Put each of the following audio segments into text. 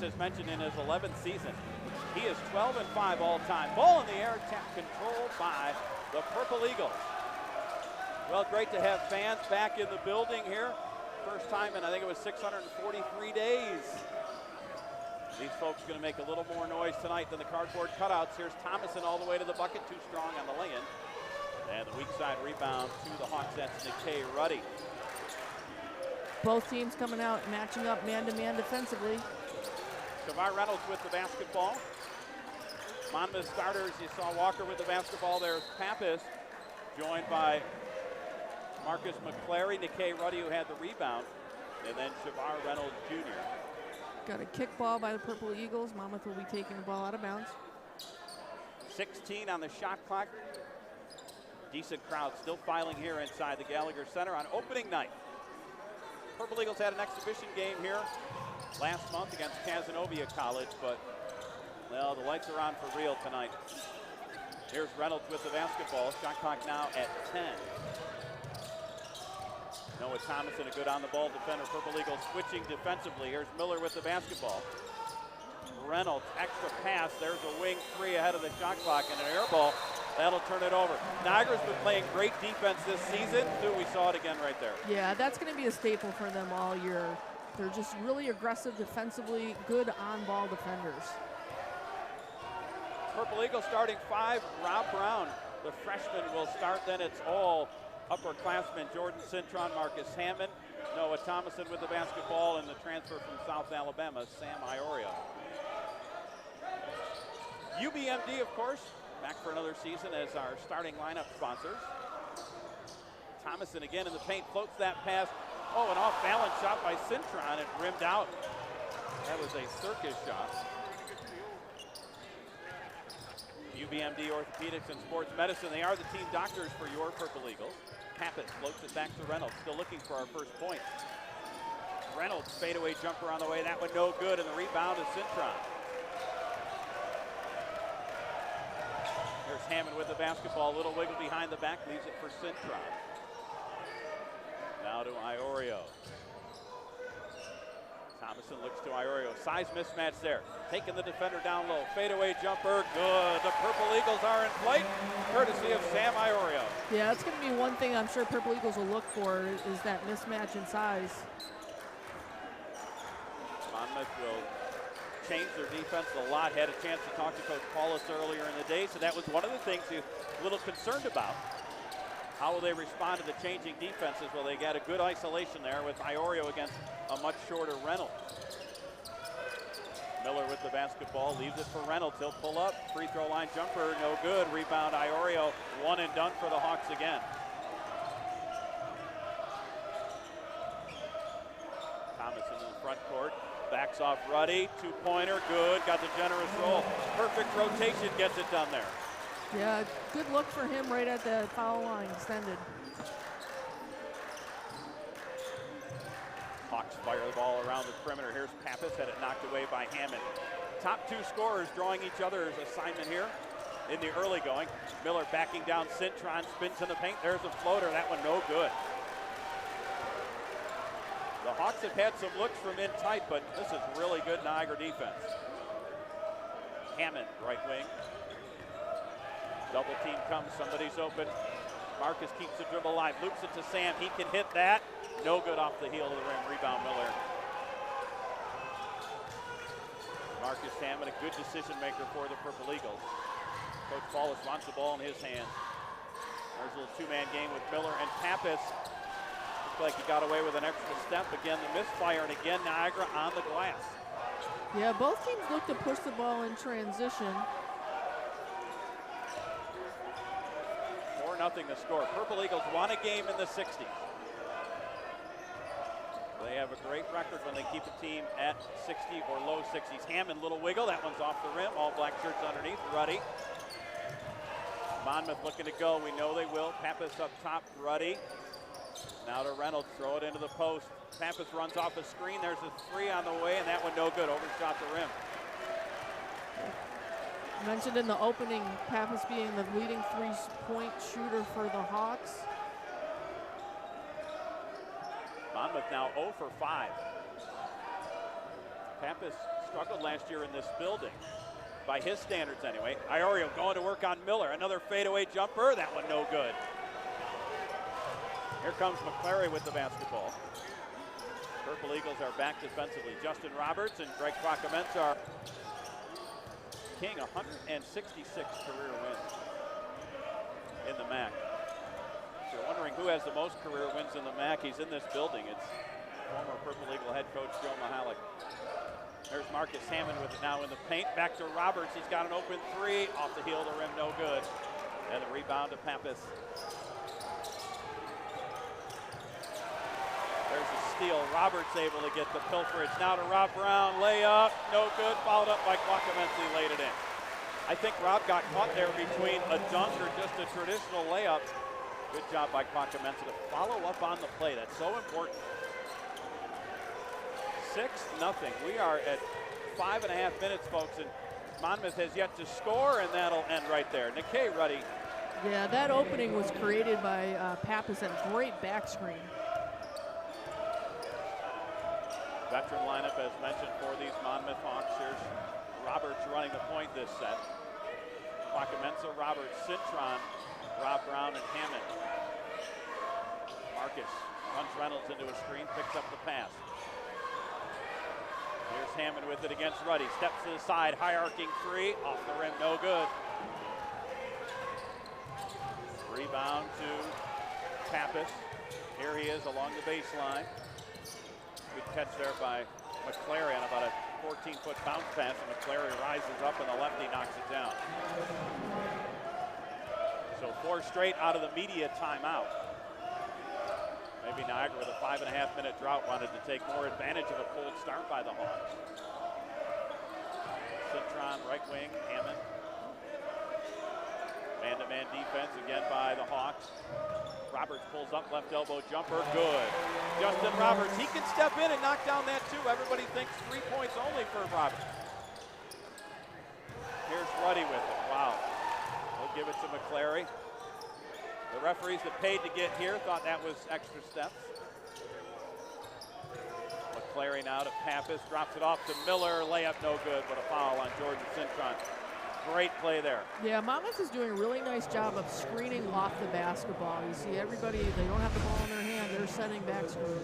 As mentioned in his 11th season, he is 12-5 all-time. Ball in the air, tap controlled by the Purple Eagles. Well, great to have fans back in the building here. First time in, I think it was 643 days. These folks going to make a little more noise tonight than the cardboard cutouts. Here's Thomason all the way to the bucket, too strong on the lay-in. And the weak side rebound to the Hawks. That's Nikkei Ruddy. Both teams coming out, matching up man-to-man defensively. Shavar Reynolds with the basketball. Monmouth starters, you saw Walker with the basketball. There's Pappas, joined by Marcus McClary, Nikkei Ruddy, who had the rebound, and then Shavar Reynolds Jr. Got a kick ball by the Purple Eagles. Monmouth will be taking the ball out of bounds. 16 on the shot clock. Decent crowd still filing here inside the Gallagher Center on opening night. Purple Eagles had an exhibition game here last month against Cazenovia College, but, well, the lights are on for real tonight. Here's Reynolds with the basketball. Shot clock now at 10. Noah Thomason, a good on-the-ball defender. Purple Eagles switching defensively. Here's Miller with the basketball. Reynolds, extra pass. There's a wing three ahead of the shot clock and an air ball. That'll turn it over. Niagara's been playing great defense this season. We saw it again right there. Yeah, that's going to be a staple for them all year. They're just really aggressive defensively, good on-ball defenders. Purple Eagles starting five. Rob Brown, the freshman, will start. Then it's all upperclassmen. Jordan Cintron, Marcus Hammond, Noah Thomason with the basketball, and the transfer from South Alabama, Sam Iorio. UBMD, of course, back for another season as our starting lineup sponsors. Thomason again in the paint, floats that pass. Oh, an off-balance shot by Cintron. It rimmed out. That was a circus shot. UBMD Orthopedics and Sports Medicine, they are the team doctors for your Purple Eagles. Pappas floats it back to Reynolds, still looking for our first point. Reynolds, fadeaway jumper on the way. That one no good, and the rebound is Cintron. Here's Hammond with the basketball. A little wiggle behind the back, leaves it for Cintron. Now to Iorio. Thomason looks to Iorio. Size mismatch there. Taking the defender down low. Fadeaway jumper, good. The Purple Eagles are in flight, courtesy of Sam Iorio. Yeah, that's going to be one thing I'm sure Purple Eagles will look for is that mismatch in size. Monmouth will change their defense a lot. Had a chance to talk to Coach Paulus earlier in the day, so that was one of the things he was a little concerned about. How will they respond to the changing defenses? Well, they got a good isolation there with Iorio against a much shorter Reynolds. Miller with the basketball, leaves it for Reynolds. He'll pull up, free throw line jumper, no good. Rebound Iorio, one and done for the Hawks again. Thomason in the front court, backs off Ruddy, two-pointer, good. Got the generous roll. Perfect rotation gets it done there. Yeah, good look for him right at the foul line, extended. Hawks fire the ball around the perimeter. Here's Pappas, had it knocked away by Hammond. Top two scorers drawing each other's assignment here in the early going. Miller backing down Cintron, spins in the paint. There's a floater, that one no good. The Hawks have had some looks from in tight, but this is really good Niagara defense. Hammond, right wing. Double team comes, somebody's open. Marcus keeps the dribble alive, loops it to Sam. He can hit that. No good off the heel of the rim. Rebound Miller. Marcus Hammond, a good decision maker for the Purple Eagles. Coach Paulus wants the ball in his hands. There's a little two-man game with Miller and Pappas. Looks like he got away with an extra step. Again, the misfire, and again, Niagara on the glass. Yeah, both teams look to push the ball in transition. 4-0 the score. Purple Eagles won a game in the 60s. They have a great record when they keep a team at 60 or low 60s. Hammond, little wiggle. That one's off the rim. All black shirts underneath. Ruddy. Monmouth looking to go. We know they will. Pappas up top. Ruddy. Now to Reynolds. Throw it into the post. Pappas runs off a screen. There's a three on the way, and that one no good. Overshot the rim. Mentioned in the opening, Pappas being the leading three-point shooter for the Hawks. Monmouth now 0 for 5. Pappas struggled last year in this building, by his standards anyway. Iorio going to work on Miller. Another fadeaway jumper. That one no good. Here comes McClary with the basketball. Purple Eagles are back defensively. Justin Roberts and Greg Kwakamensa are king, 166 career wins in the MAC. If you're wondering who has the most career wins in the MAC, he's in this building. It's former Purple Eagle head coach Joe Mahalik. There's Marcus Hammond with it now in the paint. Back to Roberts. He's got an open three. Off the heel of the rim, no good. And the rebound to Pappas. There's a steal. Roberts able to get the pilferage. Now to Rob Brown. Layup, no good. Followed up by Kwakamensa, laid it in. I think Rob got caught there between a dunk or just a traditional layup. Good job by Kwakamensa to follow up on the play. That's so important. 6-0. We are at 5.5 minutes, folks, and Monmouth has yet to score, and that'll end right there. Nikkei Ruddy. Yeah, that opening was created by Pappas and a great back screen. Veteran lineup, as mentioned, for these Monmouth Hawks. Here's Roberts running the point this set. Kwakamensa, Roberts, Cintron, Rob Brown, and Hammond. Marcus runs Reynolds into a screen, picks up the pass. Here's Hammond with it against Ruddy. Steps to the side, high arcing three. Off the rim, no good. Rebound to Pappas. Here he is along the baseline. Good catch there by McClary on about a 14-foot bounce pass, and McClary rises up and the lefty knocks it down. So 4 straight out of the media timeout. Maybe Niagara, with a 5.5-minute drought, wanted to take more advantage of a cold start by the Hawks. Cintron, right wing, Hammond. Man-to-man defense again by the Hawks. Roberts pulls up, left elbow jumper, good. Justin Roberts, he can step in and knock down that too. Everybody thinks 3 points only for Roberts. Here's Ruddy with it, wow. We'll give it to McClary. The referees that paid to get here thought that was extra steps. McClary now to Pappas, drops it off to Miller, layup no good, but a foul on Jordan Cintron. Great play there. Yeah, Monmouth is doing a really nice job of screening off the basketball. You see everybody, they don't have the ball in their hand, they're setting back screens.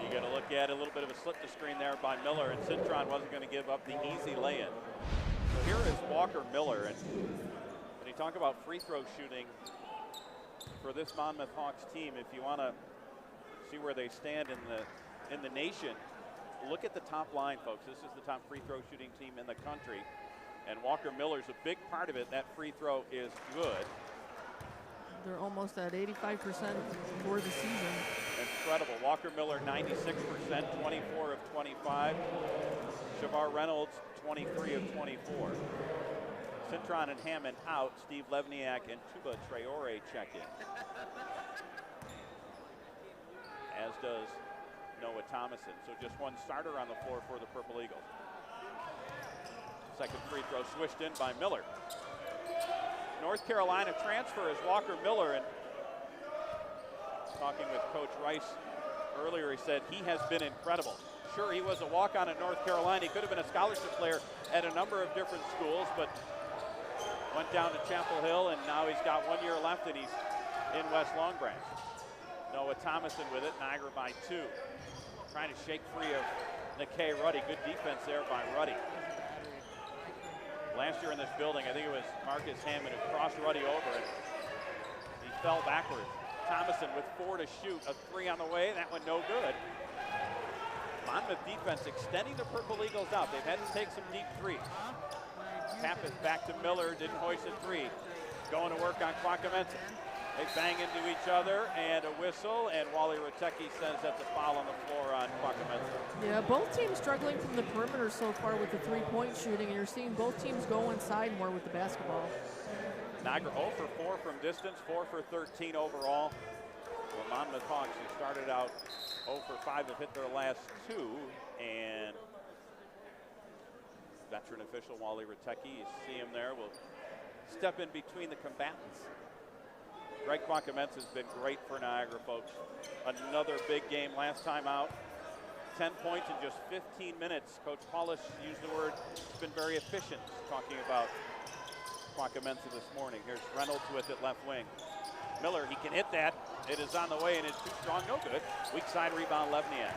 You got to look at a little bit of a slip to screen there by Miller, and Cintron wasn't going to give up the easy lay-in. So here is Walker Miller, and when you talk about free throw shooting for this Monmouth Hawks team, if you want to see where they stand in the nation, look at the top line, folks. This is the top free throw shooting team in the country, and Walker Miller's a big part of it. That free throw is good. They're almost at 85% for the season. Incredible. Walker Miller, 96%, 24 of 25. Shavar Reynolds, 23 of 24. Cintron and Hammond out. Steve Levniak and Tuba Traore checking. As does Noah Thomason. So just one starter on the floor for the Purple Eagles. Second free throw swished in by Miller. North Carolina transfer is Walker Miller, and talking with Coach Rice earlier, he said he has been incredible. Sure, he was a walk-on at North Carolina. He could have been a scholarship player at a number of different schools, but went down to Chapel Hill, and now he's got 1 year left, and he's in West Long Branch. Noah Thomason with it, Niagara by 2. Trying to shake free of Nikkei Ruddy. Good defense there by Ruddy. Last year in this building, I think it was Marcus Hammond who crossed Ruddy over, and he fell backwards. Thomason with 4 to shoot, a 3 on the way, that one no good. Monmouth defense extending the Purple Eagles out. They've had to take some deep threes. Pappas back to Miller, didn't hoist a 3. Going to work on Kwakamensa. They bang into each other, and a whistle, and Wally Ratecki says that's a foul on the floor on Kwakamensa. Yeah, both teams struggling from the perimeter so far with the three-point shooting, and you're seeing both teams go inside more with the basketball. Niagara 0 for 4 from distance, 4 for 13 overall. The Monmouth Hawks, who started out 0 for 5, have hit their last 2, and veteran official Wally Ratecki, you see him there, will step in between the combatants. Greg Kwakamensa has been great for Niagara, folks. Another big game last time out. 10 points in just 15 minutes. Coach Paulus used the word, it's been very efficient, talking about Quacamenza this morning. Here's Reynolds with it, left wing. Miller, he can hit that. It is on the way and it's too strong, no good. Weak side rebound, Levniak.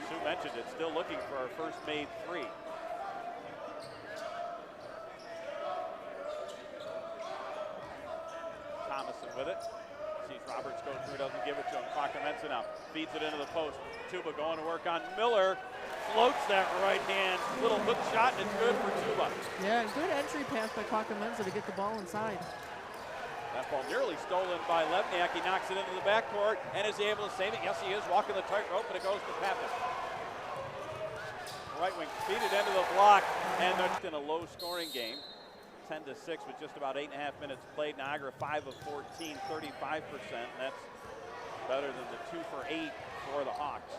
Sue mentioned it, still looking for our first made three. Thomason with it. Sees Roberts go through, doesn't give it to him. Quacamenza now feeds it into the post. Tuba going to work on Miller. Floats that right hand. Little hook shot and it's good for Tuba. Yeah, good entry pass by Quacamenza to get the ball inside. That ball nearly stolen by Levniak. He knocks it into the backcourt and is he able to save it? Yes, he is. Walking the tightrope, and it goes to Pappas. Right wing, feed it into the block, and they're in a low-scoring game. 10-6 with just about 8.5 minutes played. Niagara 5 of 14, 35%. That's better than the 2 for 8 for the Hawks.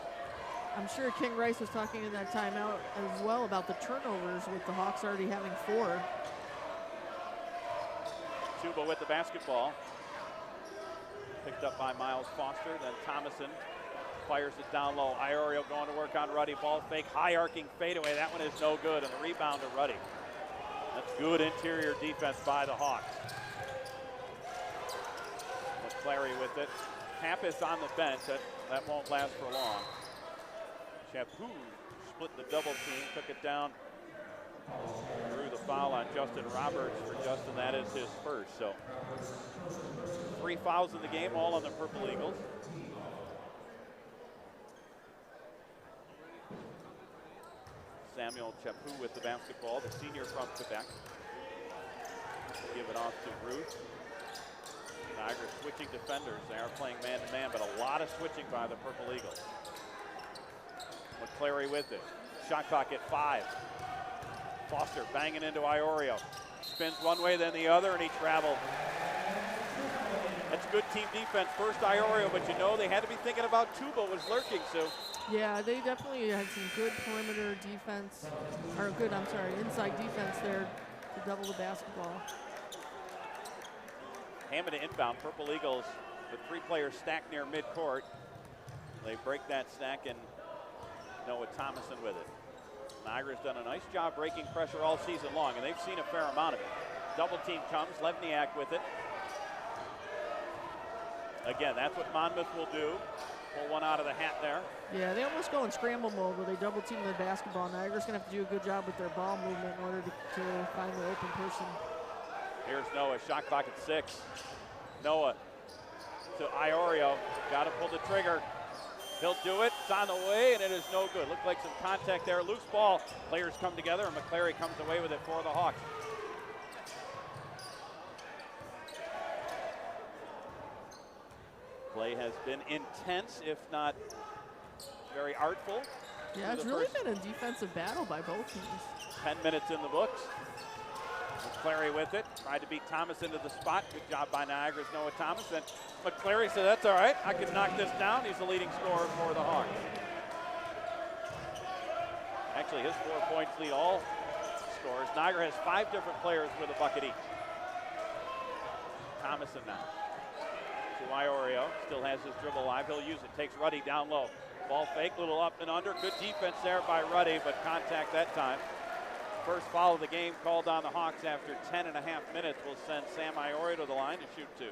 I'm sure King Rice was talking in that timeout as well about the turnovers with the Hawks already having 4. Tuba with the basketball. Picked up by Miles Foster, then Thomason fires it down low. Iorio going to work on Ruddy. Ball fake, high arcing fadeaway. That one is no good, and the rebound to Ruddy. That's good interior defense by the Hawks. McClary with it. Pappas on the bench. That won't last for long. Chapu split the double team, took it down. Drew the foul on Justin Roberts. For Justin, that is his first. So 3 fouls in the game, all on the Purple Eagles. Samuel Chapu with the basketball, the senior from Quebec. Give it off to Ruth. Niagara switching defenders. They are playing man-to-man, but a lot of switching by the Purple Eagles. McClary with it. Shot clock at 5. Foster banging into Iorio. Spins one way, then the other, and he traveled. That's good team defense. First Iorio, but you know they had to be thinking about Tuba was lurking, so. Yeah, they definitely had some good perimeter defense, or good, I'm sorry, inside defense there to double the basketball. Hammond to inbound. Purple Eagles with 3 players stacked near midcourt. They break that stack and Noah Thomason with it. Niagara's done a nice job breaking pressure all season long, and they've seen a fair amount of it. Double team comes, Levniak with it. Again, that's what Monmouth will do. Pull one out of the hat there. Yeah, they almost go in scramble mode where they double team the basketball. Niagara's going to have to do a good job with their ball movement in order to find the open person. Here's Noah, shot clock at 6. Noah to Iorio, got to pull the trigger. He'll do it, it's on the way, and it is no good. Looked like some contact there, loose ball. Players come together, and McClary comes away with it for the Hawks. Play has been intense, if not very artful. Yeah, it's really been a defensive battle by both teams. 10 minutes in the books. McClary with it, tried to beat Thomas into the spot. Good job by Niagara's Noah Thomas. And McClary said, that's all right, I can knock this down. He's the leading scorer for the Hawks. Actually, his 4 points lead all scorers. Niagara has 5 different players with a bucket each. Thomason now to Iorio, still has his dribble live. He'll use it, takes Ruddy down low. Ball fake, little up and under. Good defense there by Ruddy, but contact that time. First foul of the game called on the Hawks after 10.5 minutes will send Sam Iorio to the line to shoot 2.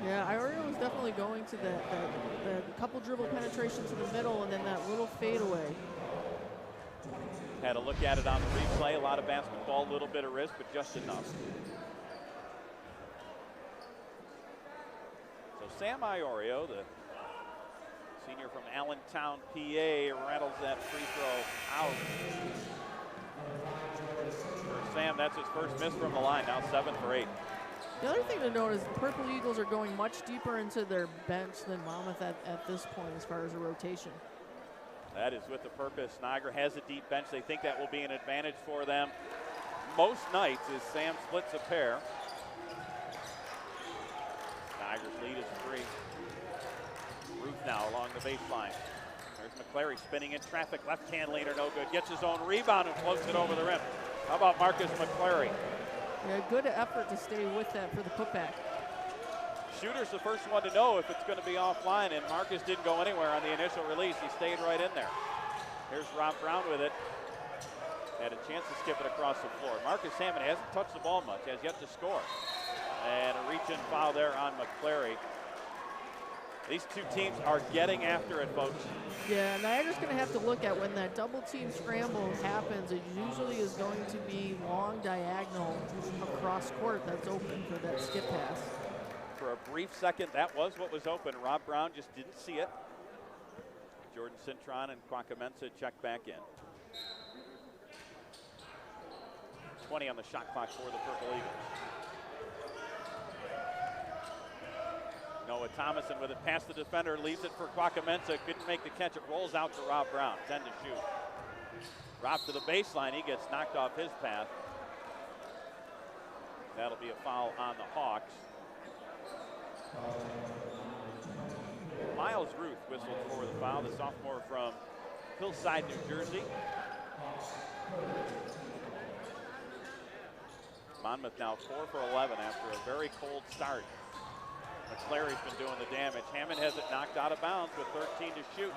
Yeah, Iorio was definitely going to the couple dribble penetration to the middle and then that little fadeaway. Had a look at it on the replay. A lot of basketball, a little bit of risk, but just enough. So Sam Iorio, the senior from Allentown, PA, rattles that free throw out. For Sam, that's his first miss from the line, now 7 for 8. The other thing to note is the Purple Eagles are going much deeper into their bench than Monmouth at this point as far as a rotation. That is with the purpose. Niagara has a deep bench. They think that will be an advantage for them. Most nights as Sam splits a pair. Niagara's lead is 3. Ruth now along the baseline. There's McClary spinning in traffic. Left-hand leaner, no good. Gets his own rebound and floats it over the rim. How about Marcus McClary? Yeah, good effort to stay with that for the putback. shooter's the first one to know if it's going to be offline, and Marcus didn't go anywhere on the initial release. He stayed right in there. Here's Rob Brown with it. Had a chance to skip it across the floor. Marcus Hammond hasn't touched the ball much, has yet to score. And a reach-in foul there on McClary. These two teams are getting after it, folks. Yeah, Niagara's going to have to look at when that double team scramble happens. It usually is going to be long diagonal across court that's open for that skip pass. For a brief second, that was what was open. Rob Brown just didn't see it. Jordan Cintron and Quacamenza check back in. 20 on the shot clock for the Purple Eagles. Noah Thomason with it past the defender, leaves it for Quacamenza. Couldn't make the catch. It rolls out to Rob Brown. 10 to shoot. Rob to the baseline. He gets knocked off his path. That'll be a foul on the Hawks. Miles Ruth whistled for the foul, the sophomore from Hillside, New Jersey. Monmouth now 4 for 11 after a very cold start. McClary's been doing the damage. Hammond has it knocked out of bounds with 13 to shoot.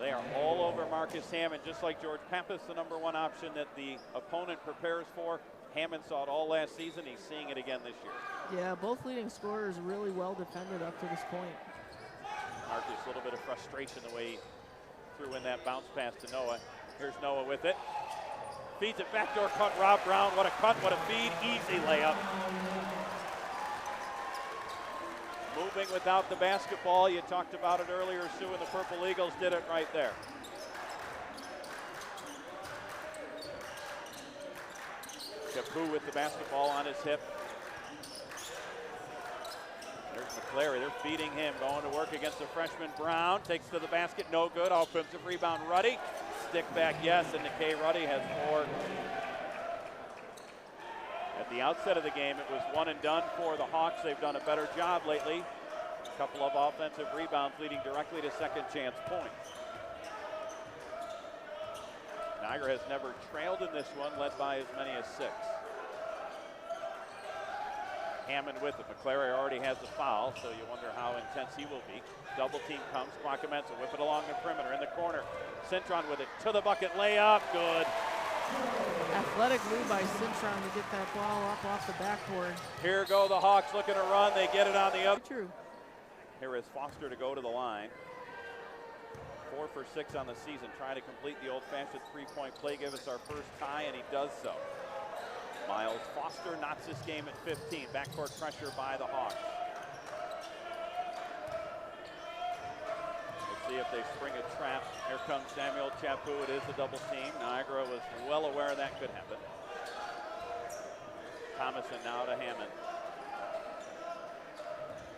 They are all over Marcus Hammond, just like George Pappas, the number one option that the opponent prepares for. Hammond saw it all last season. He's seeing it again this year. Yeah, both leading scorers really well defended up to this point. Marcus, a little bit of frustration the way he threw in that bounce pass to Noah. Here's Noah with it. Feeds it, backdoor cut, Rob Brown. What a cut, what a feed, easy layup. Moving without the basketball. You talked about it earlier, Sue, and the Purple Eagles did it right there. Capu with the basketball on his hip. There's McClary, they're feeding him, going to work against the freshman Brown. Takes to the basket, no good. Offensive rebound, Ruddy. Stick back, yes, and Nikkei Ruddy has 4. At the outset of the game, it was one and done for the Hawks. They've done a better job lately. A couple of offensive rebounds leading directly to second chance points. Niagara has never trailed in this one, led by as many as 6. Hammond with it. McClary already has the foul, so you wonder how intense he will be. Double team comes. Quacamenza whip it along the perimeter in the corner. Cintron with it to the bucket. Layup. Good. Athletic move by Cintron to get that ball up off the backboard. Here go the Hawks looking to run. They get it on the other. True. Here is Foster to go to the line. 4 for 6 on the season. Trying to complete the old-fashioned three-point play. Give us our first tie, and he does so. Miles Foster knots this game at 15. Backcourt pressure by the Hawks. Let's see if they spring a trap. Here comes Samuel Chapu. It is a double team. Niagara was well aware that could happen. Thomason now to Hammond.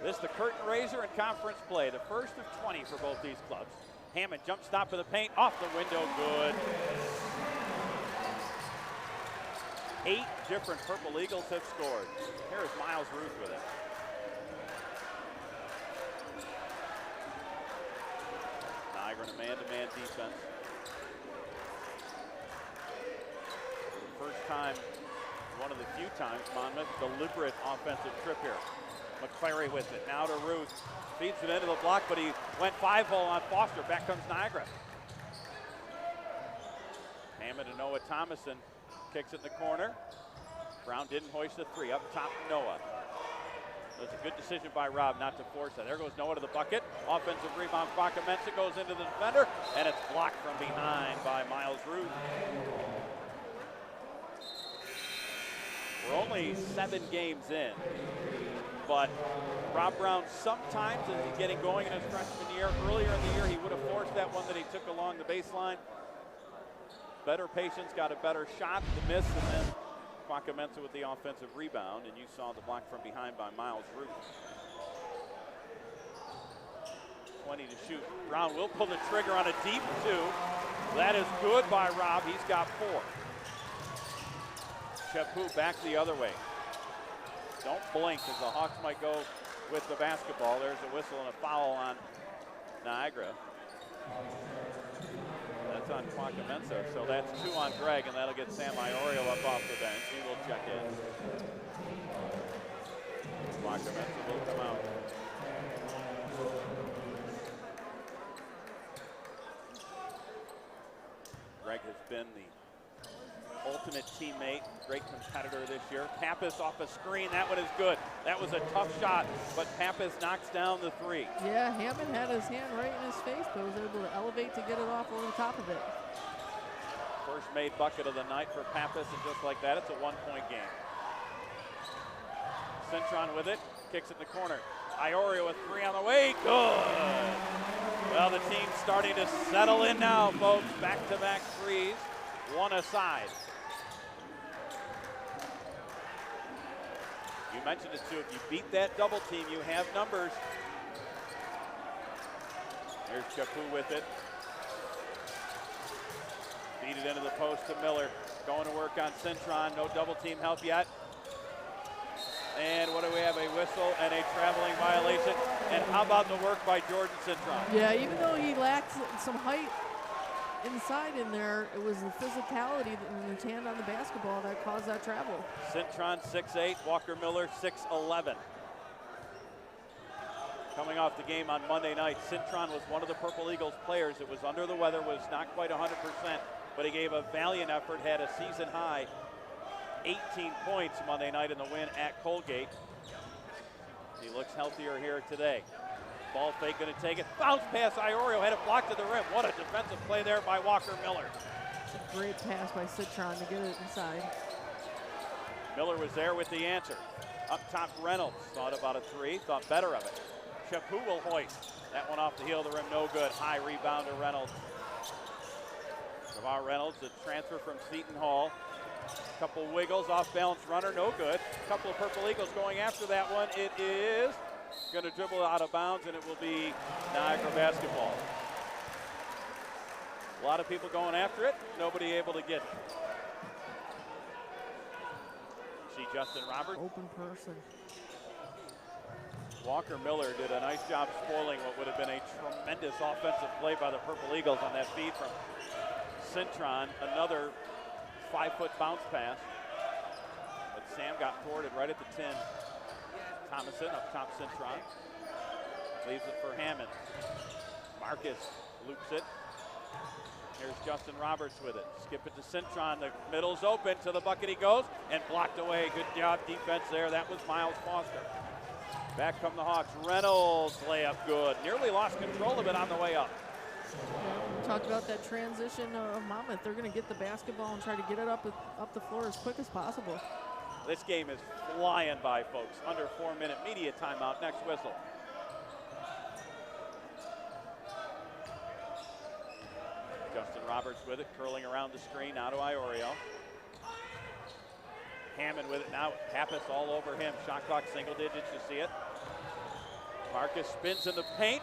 This is the curtain raiser in conference play. The first of 20 for both these clubs. Hammond jump stop for the paint. Off the window. Good. 8 different Purple Eagles have scored. Here is Miles Ruth with it. Niagara in a man-to-man defense. For the first time, one of the few times, Monmouth, deliberate offensive trip here. McClary with it, now to Ruth. Feeds it into the block, but he went 5-hole on Foster. Back comes Niagara. Hammond to Noah Thomason. Kicks it in the corner. Brown didn't hoist the 3. Up top, Noah. That's a good decision by Rob not to force that. There goes Noah to the bucket. Offensive rebound, Quacamenza goes into the defender, and it's blocked from behind by Miles Ruth. We're only 7 games in, but Rob Brown sometimes, as he's getting going in his freshman year, earlier in the year, he would have forced that one that he took along the baseline. Better patience, got a better shot, the miss, and then Quacamenza with the offensive rebound, and you saw the block from behind by Miles Ruth. 20 to shoot. Brown will pull the trigger on a deep 2. That is good by Rob. He's got 4. Chapu back the other way. Don't blink, as the Hawks might go with the basketball. There's a whistle and a foul on Niagara. That's on Quacamenza, so that's 2 on Greg, and that'll get Sam Iorio up off the bench. He will check in. Wakametsa will come out. Greg has been the ultimate teammate, great competitor this year. Pappas off a screen, that one is good. That was a tough shot, but Pappas knocks down the three. Yeah, Hammond had his hand right in his face, but was able to elevate to get it off over the top of it. First made bucket of the night for Pappas, and just like that, it's a one-point game. Cintron with it, kicks it in the corner. Iorio with three on the way, good! Well, the team's starting to settle in now, folks. Back-to-back threes, one aside. You mentioned it too, if you beat that double team, you have numbers. Here's Chapu with it. Feed it into the post to Miller. Going to work on Cintron, no double team help yet. And what do we have, a whistle and a traveling violation. And how about the work by Jordan Cintron? Yeah, even though he lacked some height inside in there, it was the physicality and the hand on the basketball that caused that travel. Cintron 6'8", Walker Miller 6'11". Coming off the game on Monday night, Cintron was one of the Purple Eagles players that was under the weather, was not quite 100%, but he gave a valiant effort, had a season high 18 points Monday night in the win at Colgate. He looks healthier here today. Ball fake, going to take it. Bounce pass, Iorio had it blocked to the rim. What a defensive play there by Walker Miller. It's a great pass by Cintron to get it inside. Miller was there with the answer. Up top, Reynolds thought about a three, thought better of it. Chapu will hoist. That one off the heel of the rim, no good. High rebound to Reynolds. Javar Reynolds, the transfer from Seton Hall. Couple wiggles, off balance runner, no good. Couple of Purple Eagles going after that one. It is going to dribble out of bounds, and it will be Niagara basketball. A lot of people going after it, nobody able to get it. See Justin Roberts. Open person. Walker Miller did a nice job spoiling what would have been a tremendous offensive play by the Purple Eagles on that feed from Cintron. Another 5-foot bounce pass. But Sam got thwarted right at the 10. Thomason up top, Cintron. Leaves it for Hammond. Marcus loops it. Here's Justin Roberts with it. Skip it to Cintron. The middle's open. To the bucket he goes. And blocked away. Good job defense there. That was Miles Foster. Back come the Hawks. Reynolds layup good. Nearly lost control of it on the way up. We talked about that transition of Monmouth. They're going to get the basketball and try to get it up the floor as quick as possible. This game is flying by, folks. Under 4-minute media timeout. Next whistle. Justin Roberts with it, curling around the screen. Now to Iorio. Hammond with it now. Pappas all over him. Shot clock single digits. You see it. Marcus spins in the paint.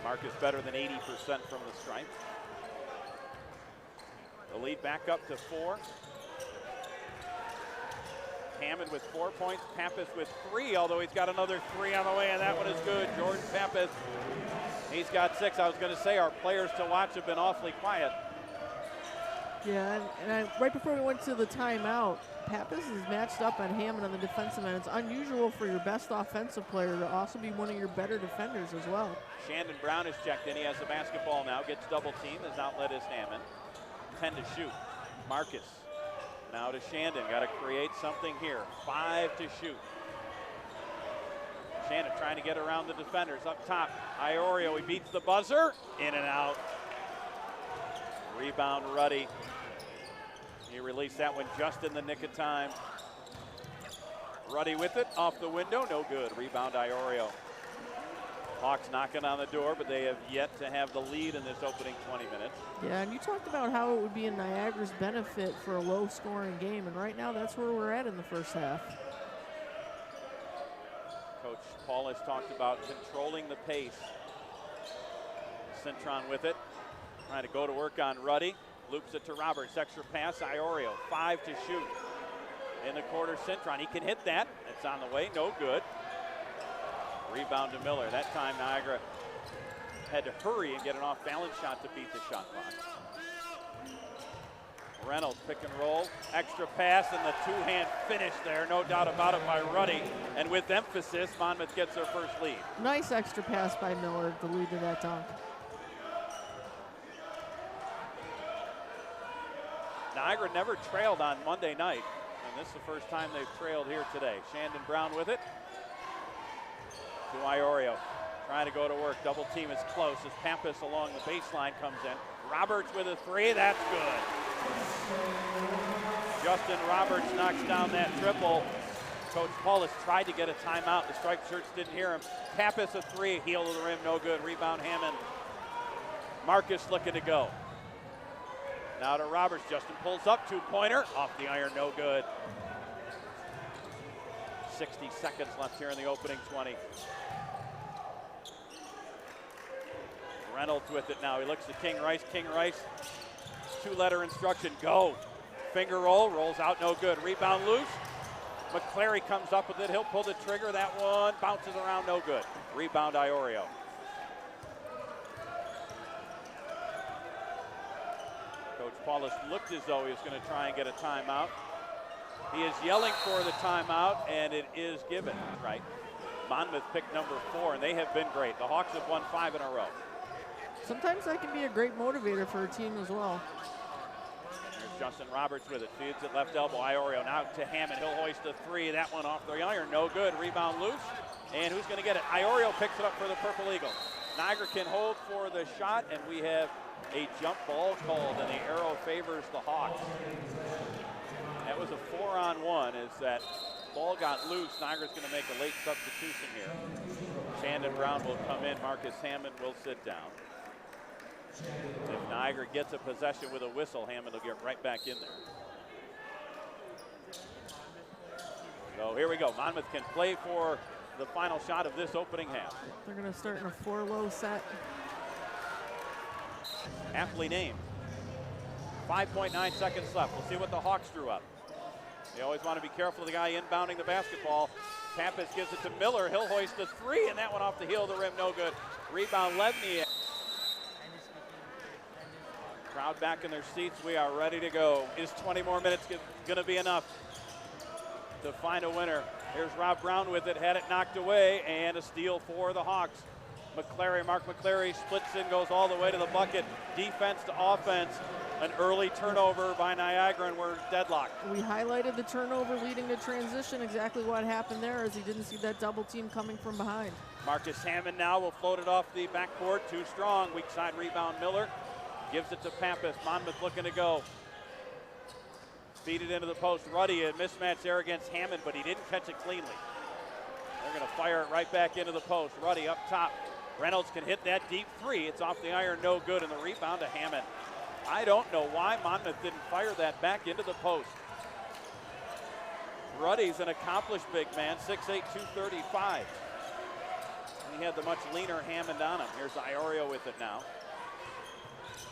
Marcus better than 80% from the stripe. The lead back up to 4. Hammond with 4 points. Pappas with 3, although he's got another 3 on the way, and that one is good. Jordan Pappas, he's got 6. I was going to say our players to watch have been awfully quiet. Yeah, and right before we went to the timeout, Pappas is matched up on Hammond on the defensive end. It's unusual for your best offensive player to also be one of your better defenders as well. Shandon Brown is checked in. He has the basketball now. Gets double teamed. His outlet is Hammond. 10 to shoot. Marcus now to Shandon. Got to create something here. 5 to shoot. Shandon trying to get around the defenders. Up top, Iorio. He beats the buzzer. In and out. Rebound, Ruddy. He released that one just in the nick of time. Ruddy with it, off the window, no good. Rebound, Iorio. Hawks knocking on the door, but they have yet to have the lead in this opening 20 minutes. Yeah, and you talked about how it would be in Niagara's benefit for a low-scoring game, and right now that's where we're at in the first half. Coach Paul has talked about controlling the pace. Cintron with it, trying to go to work on Ruddy. Loops it to Roberts, extra pass, Iorio, 5 to shoot. In the quarter, Cintron, he can hit that. It's on the way, no good. Rebound to Miller. That time Niagara had to hurry and get an off-balance shot to beat the shot clock. Reynolds pick and roll, extra pass, and the two-hand finish there, no doubt about it, by Ruddy. And with emphasis, Monmouth gets their first lead. Nice extra pass by Miller to lead to that dunk. Niagara never trailed on Monday night, and this is the first time they've trailed here today. Shandon Brown with it to Iorio, trying to go to work. Double team is close as Pappas along the baseline comes in. Roberts with a three, that's good. Justin Roberts knocks down that triple. Coach Paulus tried to get a timeout. The striped shirts didn't hear him. Pappas a three, heel to the rim, no good. Rebound Hammond. Marcus looking to go. Now to Roberts. Justin pulls up, two-pointer. Off the iron, no good. 60 seconds left here in the opening 20. Reynolds with it now. He looks at King Rice. King Rice, two-letter instruction, go. Finger roll, rolls out, no good. Rebound loose. McClary comes up with it. He'll pull the trigger. That one bounces around, no good. Rebound Iorio. Coach Paulus looked as though he was going to try and get a timeout. He is yelling for the timeout, and it is given. Right. Monmouth picked number 4, and they have been great. The Hawks have won 5 in a row. Sometimes that can be a great motivator for a team as well. There's Justin Roberts with it. Feeds it left elbow. Iorio now to Hammond. He'll hoist a three. That one off the iron. No good. Rebound loose. And who's going to get it? Iorio picks it up for the Purple Eagles. Niagara can hold for the shot, and we have a jump ball called, and the arrow favors the Hawks. That was a 4-on-1 as that ball got loose. Niagara's going to make a late substitution here. Shandon Brown will come in. Marcus Hammond will sit down. If Niagara gets a possession with a whistle, Hammond will get right back in there. So here we go. Monmouth can play for the final shot of this opening half. They're going to start in a 4-low set. Aptly named. 5.9 seconds left. We'll see what the Hawks drew up. They always want to be careful of the guy inbounding the basketball. Pappas gives it to Miller. He'll hoist a three, and that one off the heel of the rim, no good. Rebound Levny. Crowd back in their seats. We are ready to go. Is 20 more minutes going to be enough to find a winner? Here's Rob Brown with it. Had it knocked away, and a steal for the Hawks. McClary, Mark McClary splits in, goes all the way to the bucket. Defense to offense. An early turnover by Niagara, and we're deadlocked. We highlighted the turnover leading to transition. Exactly what happened there is he didn't see that double team coming from behind. Marcus Hammond now will float it off the backboard. Too strong. Weak side rebound Miller. Gives it to Pappas. Monmouth looking to go. Feed it into the post. Ruddy, a mismatch there against Hammond, but he didn't catch it cleanly. They're going to fire it right back into the post. Ruddy up top. Reynolds can hit that deep three. It's off the iron, no good, and the rebound to Hammond. I don't know why Monmouth didn't fire that back into the post. Ruddy's an accomplished big man, 6'8", 235. He had the much leaner Hammond on him. Here's Iorio with it now.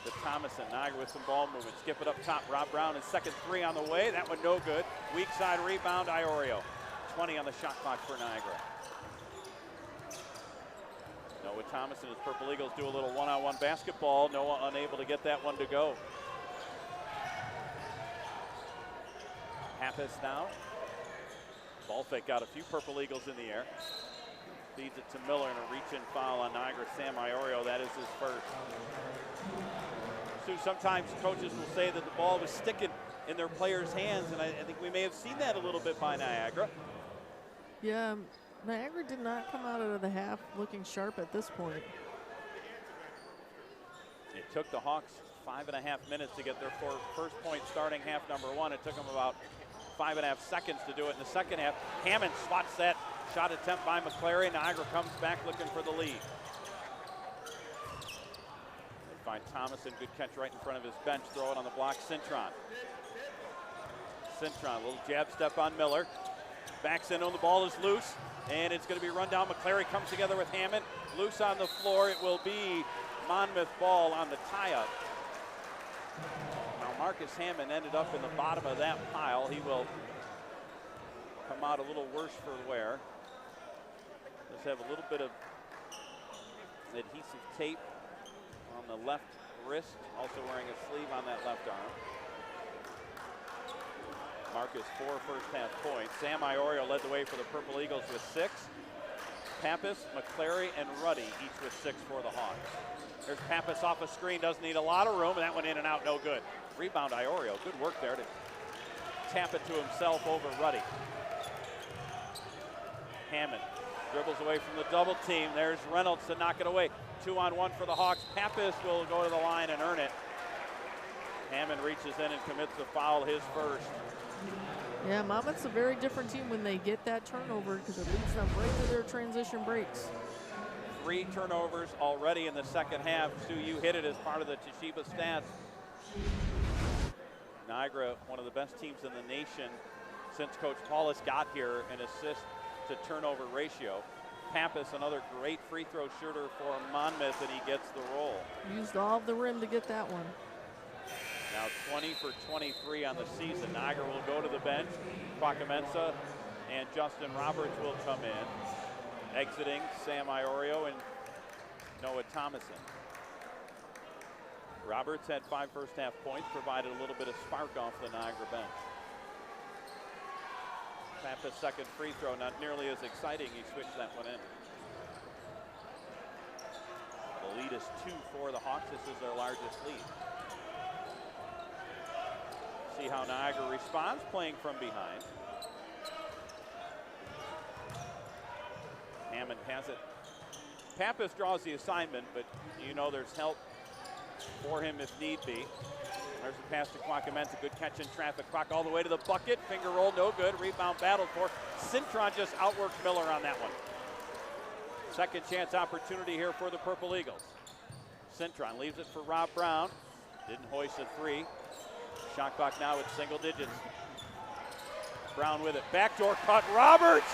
To Thomason, Niagara with some ball movement. Skip it up top. Rob Brown, his second three on the way. That one no good. Weak side rebound, Iorio. 20 on the shot clock for Niagara. Noah Thomas and his Purple Eagles do a little one-on-one basketball. Noah unable to get that one to go. Pappas now. Ball fake got a few Purple Eagles in the air. Feeds it to Miller and a reach-in foul on Niagara. Sam Iorio, that is his first. So sometimes coaches will say that the ball was sticking in their players' hands, and I think we may have seen that a little bit by Niagara. Yeah, Niagara did not come out of the half looking sharp at this point. It took the Hawks 5.5 minutes to get their first point starting half number one. It took them about 5.5 seconds to do it in the second half. Hammond swats that shot attempt by McClary. Niagara comes back looking for the lead. They find Thomason, good catch right in front of his bench. Throw it on the block, Cintron. Cintron, a little jab step on Miller. Backs in on the ball is loose, and it's going to be run down. McClary comes together with Hammond. Loose on the floor. It will be Monmouth ball on the tie-up. Now Marcus Hammond ended up in the bottom of that pile. He will come out a little worse for wear. Does have a little bit of adhesive tape on the left wrist. Also wearing a sleeve on that left arm. Marcus 4 first half points. Sam Iorio led the way for the Purple Eagles with 6. Pappas, McClary, and Ruddy each with 6 for the Hawks. There's Pappas off a screen, doesn't need a lot of room, and that went in and out, no good. Rebound Iorio, good work there to tap it to himself over Ruddy. Hammond dribbles away from the double team. There's Reynolds to knock it away. 2-on-1 for the Hawks. Pappas will go to the line and earn it. Hammond reaches in and commits the foul, his first. Yeah, Monmouth's a very different team when they get that turnover because it leads them right to their transition breaks. 3 turnovers already in the second half. Sue, you hit it as part of the Toshiba stats. Niagara, one of the best teams in the nation since Coach Paulus got here, in assist to turnover ratio. Pappas, another great free throw shooter for Monmouth, and he gets the roll. Used all of the rim to get that one. Now 20 for 23 on the season. Niagara will go to the bench. Quacamensa and Justin Roberts will come in. Exiting, Sam Iorio and Noah Thomason. Roberts had 5 first half points, provided a little bit of spark off the Niagara bench. Pappas' second free throw, not nearly as exciting. He switched that one in. The lead is 2 for the Hawks. This is their largest lead. See how Niagara responds, playing from behind. Hammond has it. Pappas draws the assignment, but you know there's help for him if need be. There's a pass to Quacamensa, good catch in traffic. Quack all the way to the bucket, finger roll, no good. Rebound battled for. Cintron just outworked Miller on that one. Second chance opportunity here for the Purple Eagles. Cintron leaves it for Rob Brown. Didn't hoist a 3. Shot clock now at single digits. Brown with it. Backdoor cut. Roberts!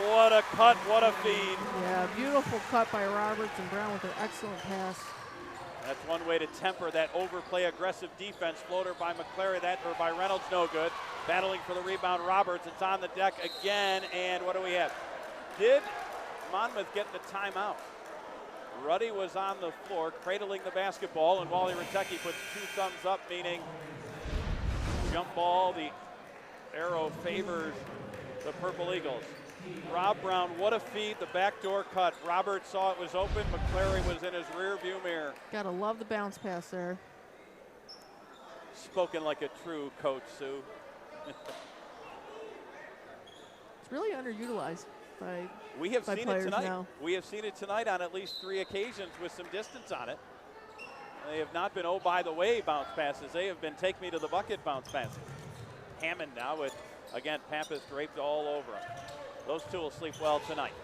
What a cut, what a feed. Yeah, beautiful cut by Roberts, and Brown with an excellent pass. That's one way to temper that overplay aggressive defense. Floater by McClary, or by Reynolds, no good. Battling for the rebound, Roberts. It's on the deck again, and what do we have? Did Monmouth get the timeout? Ruddy was on the floor, cradling the basketball, and Wally Ritecki puts 2 thumbs up, meaning jump ball. The arrow favors the Purple Eagles. Rob Brown, what a feed, the backdoor cut. Roberts saw it was open. McClary was in his rear view mirror. Gotta love the bounce pass there. Spoken like a true coach, Sue. It's really underutilized by We have seen it tonight. Now. We have seen it tonight on at least 3 occasions with some distance on it. They have not been, oh, by the way, bounce passes. They have been take me to the bucket bounce passes. Hammond now with, again, Pappas draped all over him. Those two will sleep well tonight.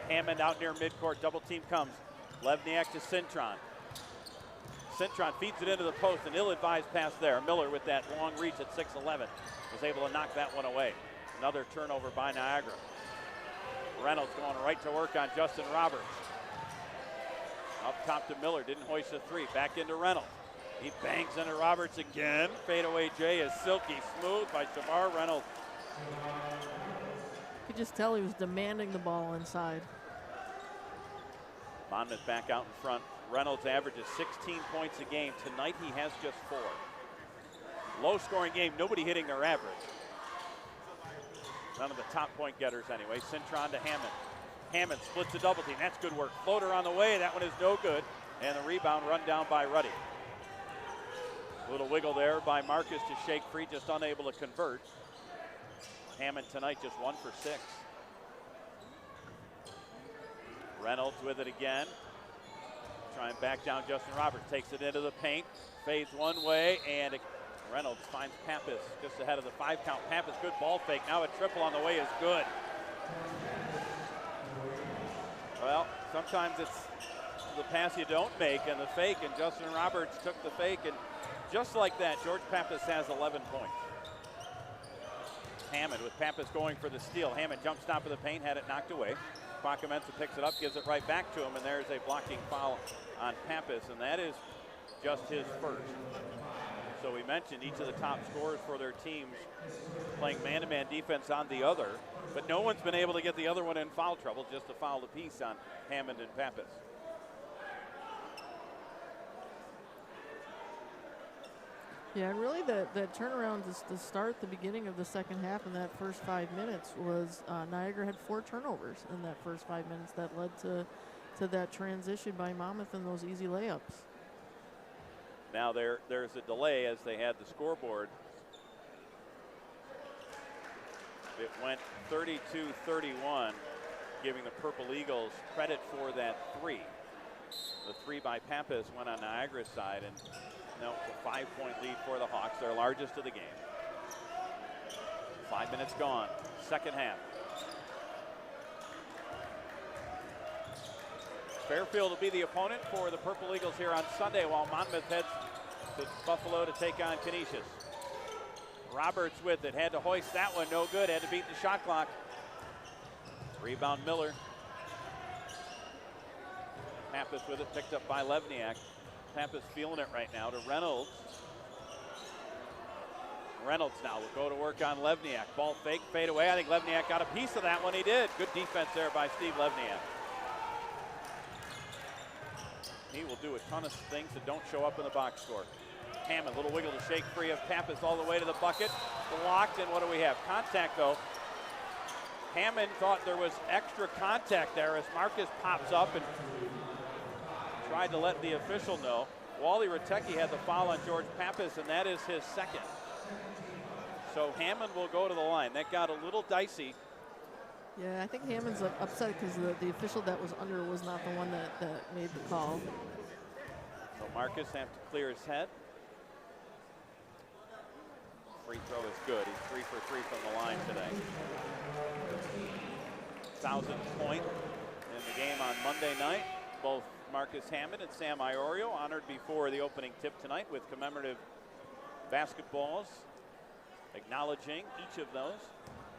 Hammond out near midcourt, double team comes. Levniak to Cintron. Cintron feeds it into the post, an ill-advised pass there. Miller with that long reach at 6'11", was able to knock that one away. Another turnover by Niagara. Reynolds going right to work on Justin Roberts. Up top to Miller, didn't hoist a 3. Back into Reynolds. He bangs into Roberts again. Fadeaway J is silky smooth by Shavar Reynolds. You could just tell he was demanding the ball inside. Monmouth back out in front. Reynolds averages 16 points a game. Tonight he has just 4. Low scoring game, nobody hitting their average. None of the top point getters anyway. Cintron to Hammond. Hammond splits the double team. That's good work. Floater on the way. That one is no good. And the rebound run down by Ruddy. Little wiggle there by Marcus to shake free, just unable to convert. Hammond tonight just 1 for 6. Reynolds with it again. Trying back down Justin Roberts. Takes it into the paint. Fades one way, and Reynolds finds Pappas just ahead of the 5 count. Pappas, good ball fake. Now a triple on the way is good. Well, sometimes it's the pass you don't make and the fake, and Justin Roberts took the fake, and just like that, George Pappas has 11 points. Hammond with Pappas going for the steal. Hammond jump stop of the paint, had it knocked away. Quacamensa picks it up, gives it right back to him, and there's a blocking foul on Pappas, and that is just his first. So we mentioned each of the top scorers for their teams playing man-to-man defense on the other, but no one's been able to get the other one in foul trouble, just a foul apiece on Hammond and Pappas. Yeah, and really that turnaround to start the beginning of the second half in that first 5 minutes was Niagara had 4 turnovers in that first 5 minutes that led to that transition by Monmouth and those easy layups. Now there's a delay as they had the scoreboard. It went 32-31, giving the Purple Eagles credit for that 3. The 3 by Pappas went on Niagara's side, and now it's a 5-point lead for the Hawks, their largest of the game. 5 minutes gone, second half. Fairfield will be the opponent for the Purple Eagles here on Sunday, while Monmouth heads to Buffalo to take on Canisius. Roberts with it, had to hoist that one, no good, had to beat the shot clock. Rebound Miller. Pappas with it, picked up by Levniak. Pappas feeling it right now to Reynolds. Reynolds now will go to work on Levniak. Ball fake, fade away. I think Levniak got a piece of that one. He did. Good defense there by Steve Levniak. He will do a ton of things that don't show up in the box score. Hammond, little wiggle to shake free of Pappas all the way to the bucket. Blocked, and what do we have? Contact, though. Hammond thought there was extra contact there as Marcus pops up and tried to let the official know. Wally Ratecki had the foul on George Pappas, and that is his second. So Hammond will go to the line. That got a little dicey. Yeah, I think Hammond's upset because the official that was under was not the one that made the call. So Marcus have to clear his head. Free throw is good. He's 3 for 3 from the line today. 1,000th point in the game on Monday night. Both Marcus Hammond and Sam Iorio honored before the opening tip tonight with commemorative basketballs, acknowledging each of those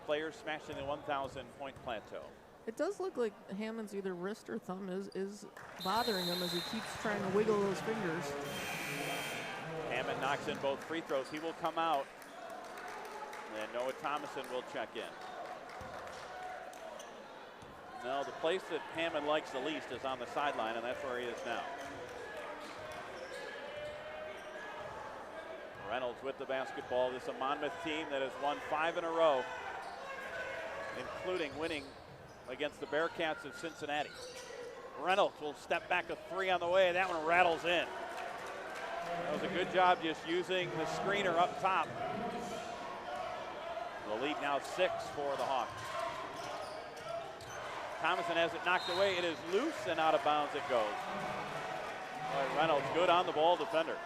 players smashing the 1,000 point plateau. It does look like Hammond's either wrist or thumb is bothering him as he keeps trying to wiggle those fingers. Hammond knocks in both free throws. He will come out, and Noah Thomason will check in. No, the place that Hammond likes the least is on the sideline, and that's where he is now. Reynolds with the basketball. This is a Monmouth team that has won 5 in a row, including winning against the Bearcats of Cincinnati. Reynolds will step back a 3 on the way. That one rattles in. That was a good job just using the screener up top. The lead now 6 for the Hawks. Thomason has it knocked away. It is loose and out of bounds it goes. Reynolds good on the ball defender.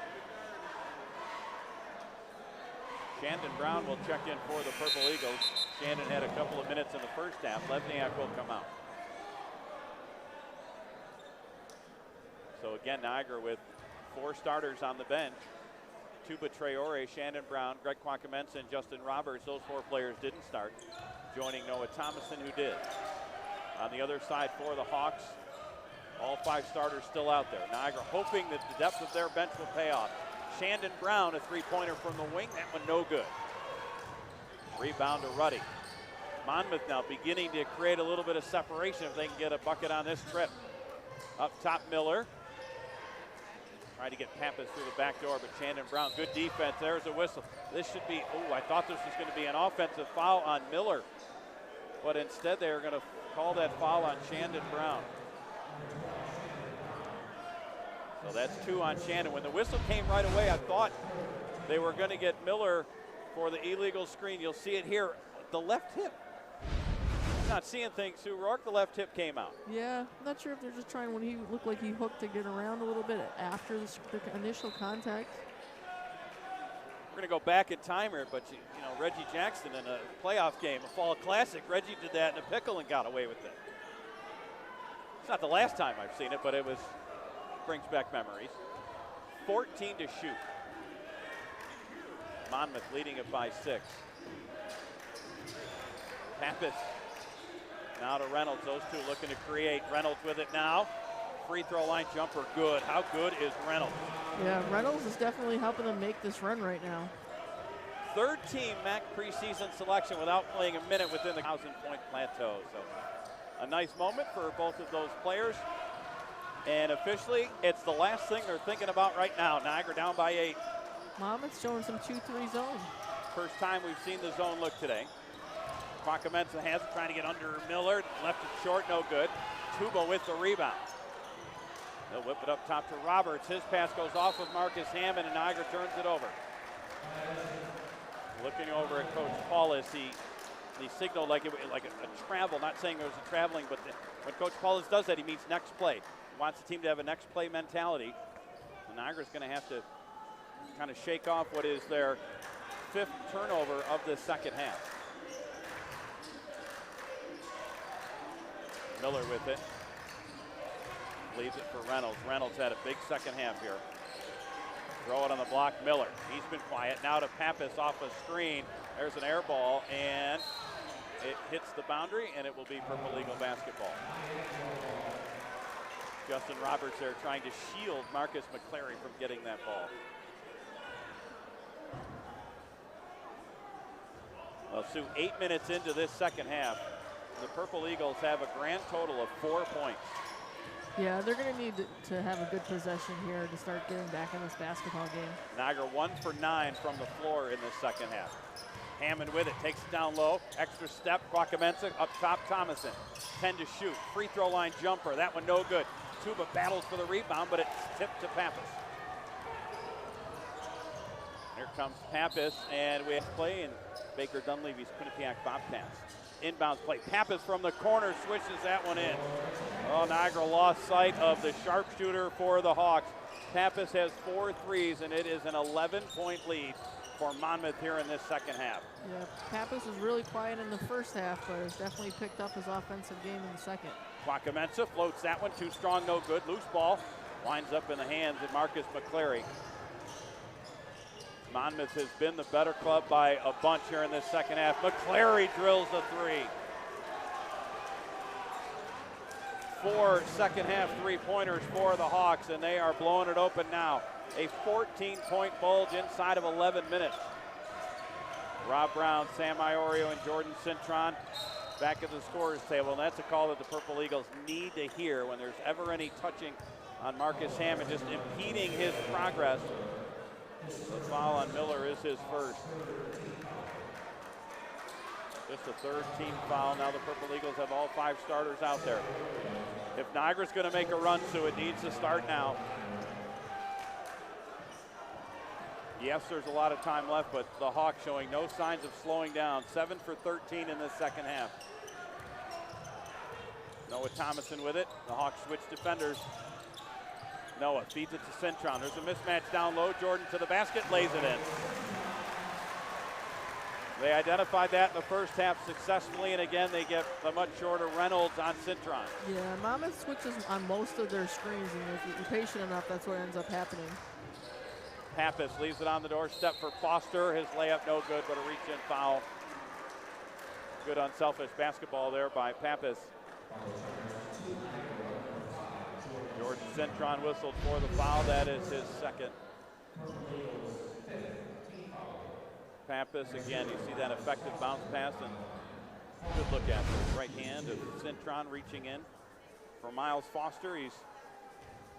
Shandon Brown will check in for the Purple Eagles. Shandon had a couple of minutes in the first half. Levniak will come out. So again, Niagara with 4 starters on the bench. Tuba Traore, Shandon Brown, Greg Quacamensa, and Justin Roberts. Those 4 players didn't start, joining Noah Thomason, who did. On the other side for the Hawks, all 5 starters still out there. Niagara hoping that the depth of their bench will pay off. Shandon Brown, a 3-pointer from the wing. That one no good. Rebound to Ruddy. Monmouth now beginning to create a little bit of separation if they can get a bucket on this trip. Up top, Miller. Trying to get Pappas through the back door, but Shandon Brown, good defense. There's a whistle. This should be, I thought this was going to be an offensive foul on Miller, but instead they are going to call that foul on Shandon Brown. So that's 2 on Shandon. When the whistle came right away, I thought they were going to get Miller for the illegal screen. You'll see it here, the left hip. Not seeing things, Sue Rourke, the left hip came out. Yeah, I'm not sure if they're just trying, when he looked like he hooked to get around a little bit after the initial contact. We're going to go back in time here, but you know, Reggie Jackson in a playoff game, a fall classic, Reggie did that in a pickle and got away with it. It's not the last time I've seen it, but it brings back memories. 14 to shoot. Monmouth leading it by 6. Pappas now to Reynolds. Those 2 looking to create. Reynolds with it now. Free throw line jumper good. How good is Reynolds? Yeah, Reynolds is definitely helping them make this run right now. 3rd team MAC preseason selection without playing a minute within the 1,000-point plateau. So a nice moment for both of those players. And officially, it's the last thing they're thinking about right now. Niagara down by 8. Monmouth showing some 2-3 zone. First time we've seen the zone look today. Quacamenza has it, trying to get under Miller. Left it short, no good. Tuba with the rebound. They'll whip it up top to Roberts. His pass goes off of Marcus Hammond, and Niagara turns it over. Looking over at Coach Paulus, he signaled like a travel, not saying there was a traveling, but when Coach Paulus does that, he means next play. He wants the team to have a next play mentality. And Niagara's going to have to kind of shake off what is their 5th turnover of the second half. Miller with it. Leaves it for Reynolds. Reynolds had a big second half here. Throw it on the block, Miller. He's been quiet. Now to Pappas off a screen. There's an air ball, and it hits the boundary, and it will be Purple Eagle basketball. Justin Roberts there trying to shield Marcus McClary from getting that ball. Well, Sue, 8 minutes into this second half, the Purple Eagles have a grand total of 4 points. Yeah, they're going to need to have a good possession here to start getting back in this basketball game. Niagara 1 for 9 from the floor in this second half. Hammond with it, takes it down low, extra step, Quacamenza up top, Thomason. 10 to shoot, free throw line jumper, that one no good. Tuba battles for the rebound, but it's tipped to Pappas. Here comes Pappas, and we have to play in Baker Dunleavy's Quinnipiac Bobcats. Inbounds play. Pappas from the corner swishes that one in. Oh, Niagara lost sight of the sharpshooter for the Hawks. Pappas has 4 threes, and it is an 11-point lead for Monmouth here in this second half. Yeah, Pappas was really quiet in the first half, but has definitely picked up his offensive game in the second. Quacamenza floats that one. Too strong, no good. Loose ball. Winds up in the hands of Marcus McClary. Monmouth has been the better club by a bunch here in this second half. McClary drills a 3. 4 second half three-pointers for the Hawks, and they are blowing it open now. A 14-point bulge inside of 11 minutes. Rob Brown, Sam Iorio, and Jordan Cintron back at the scorer's table, and that's a call that the Purple Eagles need to hear when there's ever any touching on Marcus Hammond, just impeding his progress. The foul on Miller is his first. Just a 3rd team foul. Now the Purple Eagles have all 5 starters out there. If Niagara's going to make a run, so it needs to start now. Yes, there's a lot of time left, but the Hawks showing no signs of slowing down. 7 for 13 in the second half. Noah Thomason with it. The Hawks switch defenders. Noah feeds it to Cintron. There's a mismatch down low. Jordan to the basket, lays it in. They identified that in the first half successfully, and again, they get the much shorter Reynolds on Cintron. Yeah, Monmouth switches on most of their screens, and if you're patient enough, that's what ends up happening. Pappas leaves it on the doorstep for Foster. His layup no good, but a reach-in foul. Good unselfish basketball there by Pappas. Jordan Cintron whistled for the foul. That is his second. Pappas, again, you see that effective bounce pass, and good look at the right hand of Cintron reaching in. For Miles Foster, he's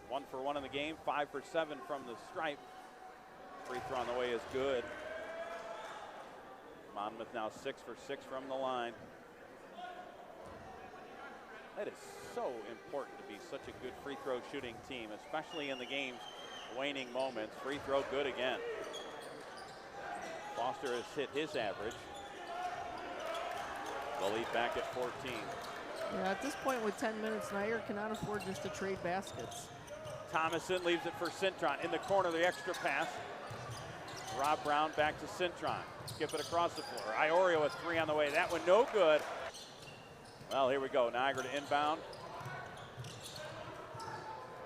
1 for 1 in the game, 5 for 7 from the stripe. Free throw on the way is good. Monmouth now 6 for 6 from the line. That is so important to be such a good free throw shooting team, especially in the game's waning moments. Free throw good again. Foster has hit his average. The lead back at 14. Yeah, at this point with 10 minutes, Niagara cannot afford just to trade baskets. Thomason leaves it for Cintron. In the corner, the extra pass. Rob Brown back to Cintron. Skip it across the floor. Iorio with 3 on the way. That one no good. Well, here we go. Niagara to inbound.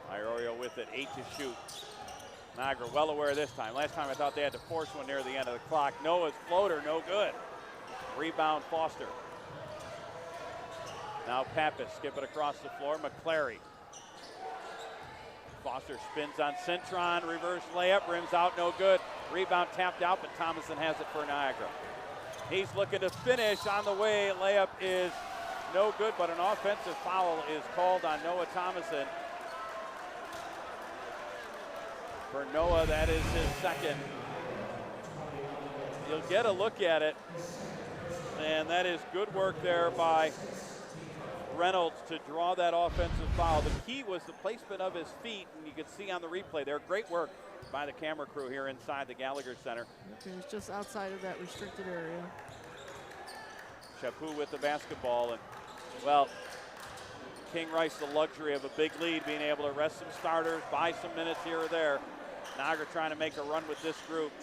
Iorio with it. 8 to shoot. Niagara well aware this time. Last time I thought they had to force one near the end of the clock. Noah's floater, no good. Rebound Foster. Now Pappas, skip it across the floor. McClary. Foster spins on Cintron, reverse layup, rims out, no good. Rebound tapped out, but Thomason has it for Niagara. He's looking to finish on the way. Layup is no good, but an offensive foul is called on Noah Thomason. For Noah, that is his second. you'll get a look at it, and that is good work there by Reynolds to draw that offensive foul. The key was the placement of his feet, and you can see on the replay there, great work by the camera crew here inside the Gallagher Center. It was just outside of that restricted area. Chaput with the basketball, and well, King Rice the luxury of a big lead, being able to rest some starters, buy some minutes here or there. Niagara trying to make a run with this group.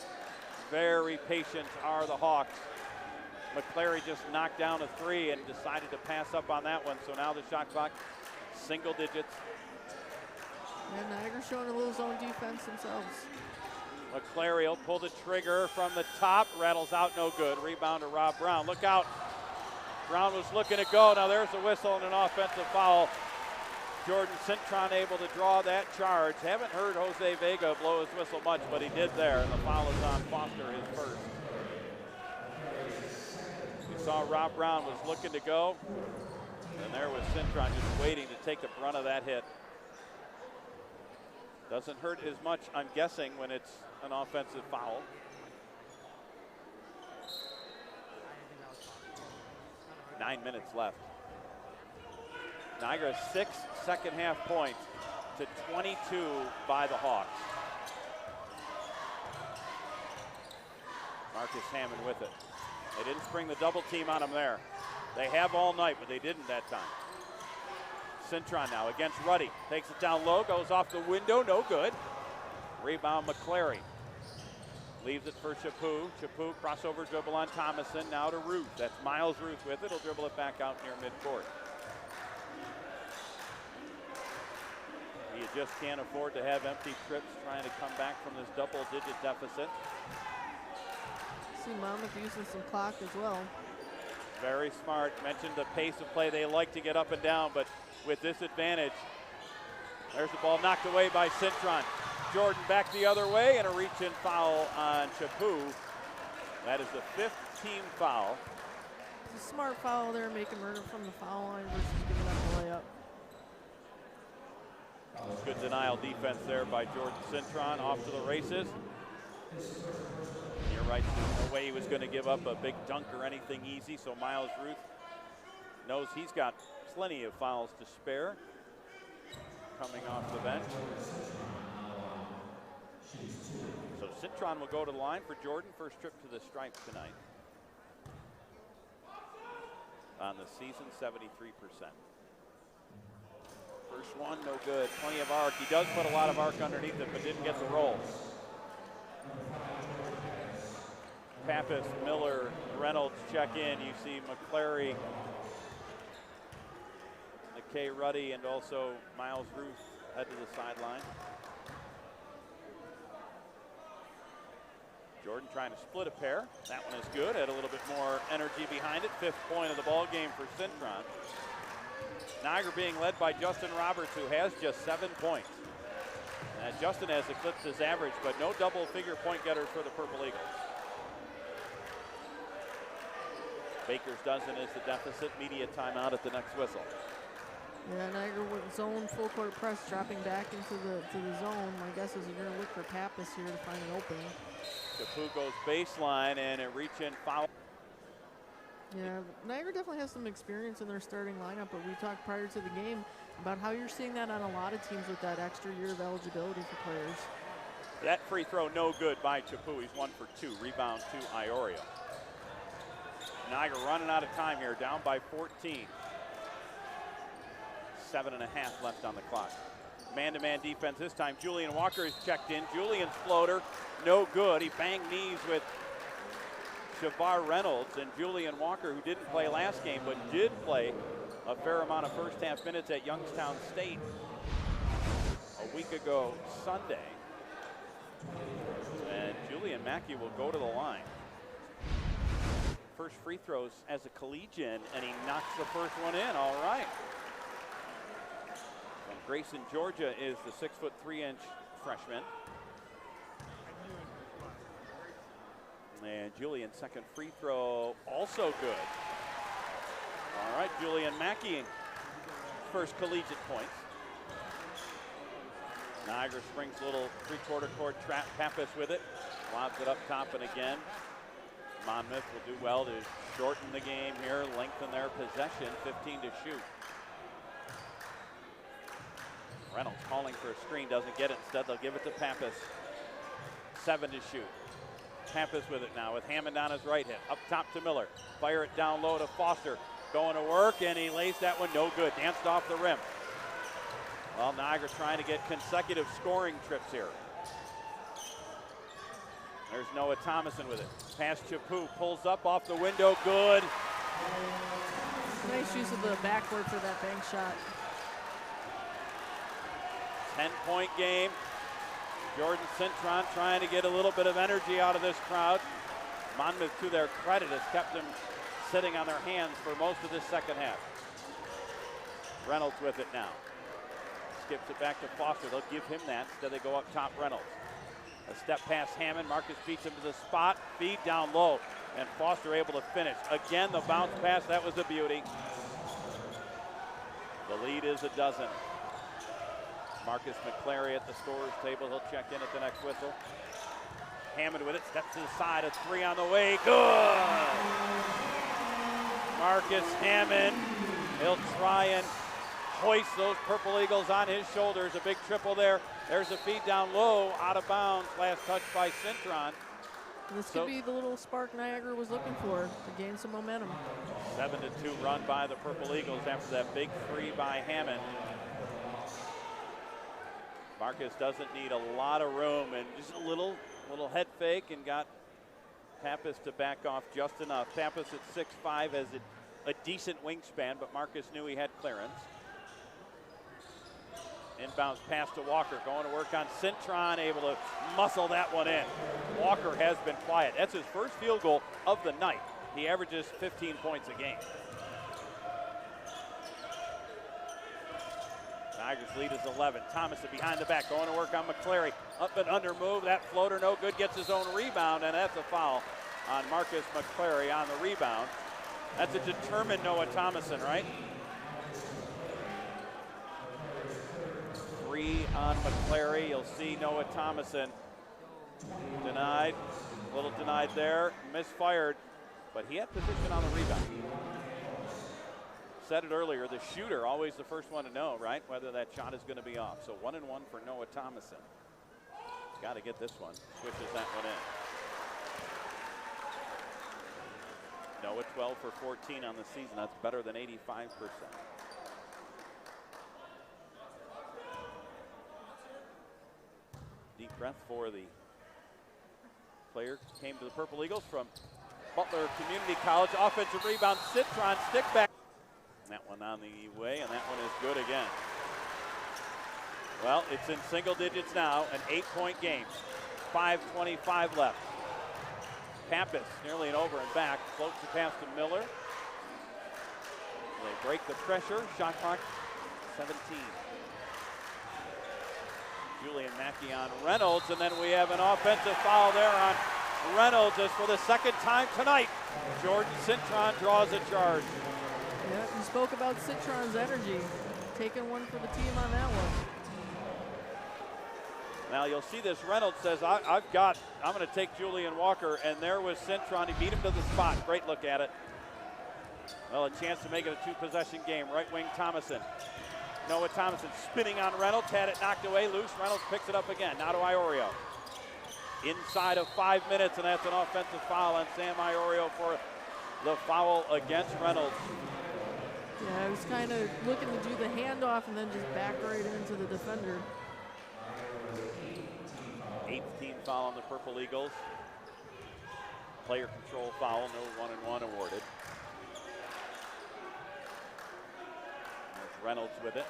Very patient are the Hawks. McClary just knocked down a three and decided to pass up on that one, so now the shot clock single digits. And Niagara showing a little zone defense themselves. McClary will pull the trigger from the top, rattles out, no good. Rebound to Rob Brown. Look out. Brown was looking to go. Now there's a whistle and an offensive foul. Jordan Cintron able to draw that charge. Haven't heard Jose Vega blow his whistle much, but he did there, and the foul is on Foster, his first. You saw Rob Brown was looking to go, and there was Cintron just waiting to take the brunt of that hit. Doesn't hurt as much, I'm guessing, when it's an offensive foul. 9 minutes left. Niagara 6 second half points to 22 by the Hawks. Marcus Hammond with it. They didn't spring the double team on him there. They have all night, but they didn't that time. Cintron now against Ruddy. Takes it down low, goes off the window, no good. Rebound McClary. Leaves it for Chaput. Chaput crossover dribble on Thomason. Now to Ruth. That's Miles Ruth with it. He'll dribble it back out near midcourt. You just can't afford to have empty trips trying to come back from this double-digit deficit. See Monmouth using some clock as well. Very smart. Mentioned the pace of play. They like to get up and down, but with this advantage, there's the ball knocked away by Cintron. Jordan back the other way, and a reach-in foul on Chaput. That is the 5th team foul. It's a smart foul there, making murder from the foul line versus giving up the layup. Good denial defense there by Jordan Cintron. Off to the races. You're right, there's no way he was going to give up a big dunk or anything easy, so Miles Ruth knows he's got plenty of fouls to spare coming off the bench. So Cintron will go to the line for Jordan. First trip to the stripe tonight. On the season, 73%. First one, no good. Plenty of arc. He does put a lot of arc underneath it, but didn't get the roll. Pappas, Miller, Reynolds check in. You see McClary, McKay Ruddy, and also Miles Ruth head to the sideline. Jordan trying to split a pair. That one is good. Had a little bit more energy behind it. 5th point of the ball game for Cintron. Niagara being led by Justin Roberts, who has just 7 points. Justin has eclipsed his average, but no double-figure point getters for the Purple Eagles. Baker's dozen is the deficit. Media timeout at the next whistle. Yeah, Niagara with zone full court press, dropping back into the zone. My guess is you're going to look for Pappas here to find an opening. Chaput goes baseline and a reach-in foul. Yeah, Niagara definitely has some experience in their starting lineup, but we talked prior to the game about how you're seeing that on a lot of teams with that extra year of eligibility for players. That free throw no good by Chaput. He's 1 for 2. Rebound to Iorio. Niagara running out of time here, down by 14. 7.5 left on the clock. Man-to-man defense this time. Julian Walker is checked in. Julian's floater, no good. He banged knees with Shavar Reynolds, and Julian Walker, who didn't play last game but did play a fair amount of first half minutes at Youngstown State a week ago Sunday. And Julian Mackey will go to the line. First free throws as a collegian, and he knocks the first one in. All right. From Grayson, Georgia, is the 6'3" freshman. And Julian's second free throw also good. All right, Julian Mackey, first collegiate points. Niagara springs a little three-quarter court trap. Pappas with it. Lobs it up top and again. Monmouth will do well to shorten the game here, lengthen their possession, 15 to shoot. Reynolds calling for a screen, doesn't get it. Instead, they'll give it to Pappas. 7 to shoot. Pappas with it now with Hammond on his right hip. Up top to Miller. Fire it down low to Foster. Going to work, and he lays that one no good. Danced off the rim. Well, Niagara trying to get consecutive scoring trips here. There's Noah Thomason with it. Pass Chapu, pulls up off the window, good. Nice use of the backboard for that bank shot. 10-point game. Jordan Cintron trying to get a little bit of energy out of this crowd. Monmouth, to their credit, has kept them sitting on their hands for most of this second half. Reynolds with it now. Skips it back to Foster. They'll give him that. Instead, they go up top, Reynolds. A step past Hammond. Marcus beats him to the spot. Feed down low. And Foster able to finish. Again, the bounce pass. That was a beauty. The lead is a dozen. Marcus McClary at the scorer's table. He'll check in at the next whistle. Hammond with it. Steps to the side. A 3 on the way. Good! Marcus Hammond. He'll try and hoist those Purple Eagles on his shoulders. A big triple there. There's a feed down low, out of bounds. Last touch by Cintron. This could be the little spark Niagara was looking for to gain some momentum. 7-2 run by the Purple Eagles after that big 3 by Hammond. Marcus doesn't need a lot of room, and just a little head fake, and got Pappas to back off just enough. Pappas at 6'5" has a decent wingspan, but Marcus knew he had clearance. Inbounds pass to Walker, going to work on Cintron, able to muscle that one in. Walker has been quiet. That's his first field goal of the night. He averages 15 points a game. Tigers lead is 11. Thomason behind the back, going to work on McClary. Up and under move, that floater no good, gets his own rebound, and that's a foul on Marcus McClary on the rebound. That's a determined Noah Thomason, right? 3 on McClary. You'll see Noah Thomason denied, a little denied there, misfired, but he had position on the rebound. Said it earlier, the shooter always the first one to know, right, whether that shot is going to be off. So 1-1 for Noah Thomason. He's got to get this one. Swishes that one in. Noah 12 for 14 on the season. That's better than 85%. Deep breath for the player. Came to the Purple Eagles from Butler Community College. Offensive rebound, Cintron, stick back. That one on the way, and that one is good again. Well, it's in single digits now, an 8-point game. 5:25 left. Pappas nearly an over and back. Floats the pass to Miller. They break the pressure. Shot clock 17. Julian Mackey on Reynolds, and then we have an offensive foul there on Reynolds as for the second time tonight. Jordan Cintron draws a charge. Yeah, you spoke about Cintron's energy. Taking one for the team on that one. Now you'll see this. Reynolds says, I'm going to take Julian Walker, and there was Cintron. He beat him to the spot. Great look at it. Well, a chance to make it a 2-possession game. Right wing Thomason. Noah Thomason spinning on Reynolds, had it knocked away loose. Reynolds picks it up again. Now to Iorio. Inside of 5 minutes, and that's an offensive foul on Sam Iorio for the foul against Reynolds. Yeah, I was kind of looking to do the handoff and then just back right into the defender. 8th team foul on the Purple Eagles. Player control foul, no 1-1 awarded. There's Reynolds with it.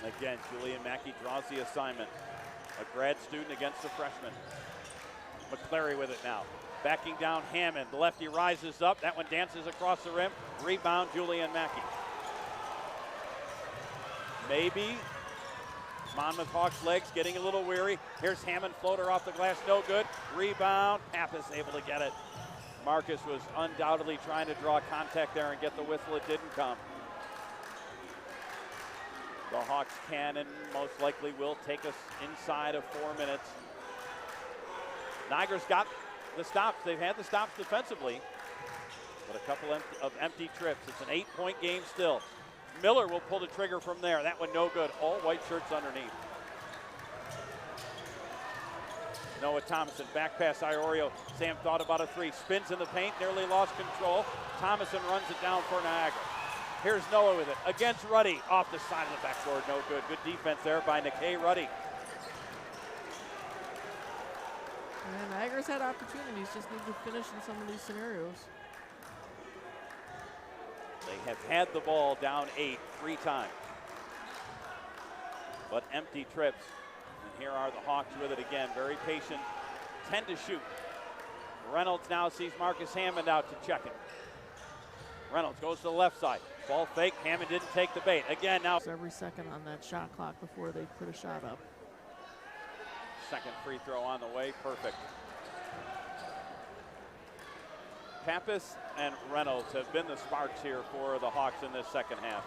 And again, Julian Mackey draws the assignment. A grad student against a freshman. McClary with it now. Backing down Hammond. The lefty rises up. That one dances across the rim. Rebound, Julian Mackey. Maybe Monmouth Hawks' legs getting a little weary. Here's Hammond, floater off the glass, no good. Rebound, Pappas able to get it. Marcus was undoubtedly trying to draw contact there and get the whistle. It didn't come. The Hawks can and most likely will take us inside of 4 minutes. Niagara's got the stops. They've had the stops defensively, but a couple of empty trips. It's an 8-point game still. Miller will pull the trigger from there. That one no good. All white shirts underneath. Noah Thomason, back pass Iorio. Sam thought about a three. Spins in the paint, nearly lost control. Thomason runs it down for Niagara. Here's Noah with it. Against Ruddy. Off the side of the backboard, no good. Good defense there by Nikkei Ruddy. And Niagara's had opportunities, just need to finish in some of these scenarios. They have had the ball down 8 3 times. But empty trips. And here are the Hawks with it again. Very patient. 10 to shoot. Reynolds now sees Marcus Hammond out to check it. Reynolds goes to the left side. Ball fake. Hammond didn't take the bait. Again now. Every second on that shot clock before they put a shot up. Second free throw on the way. Perfect. Pappas and Reynolds have been the sparks here for the Hawks in this second half.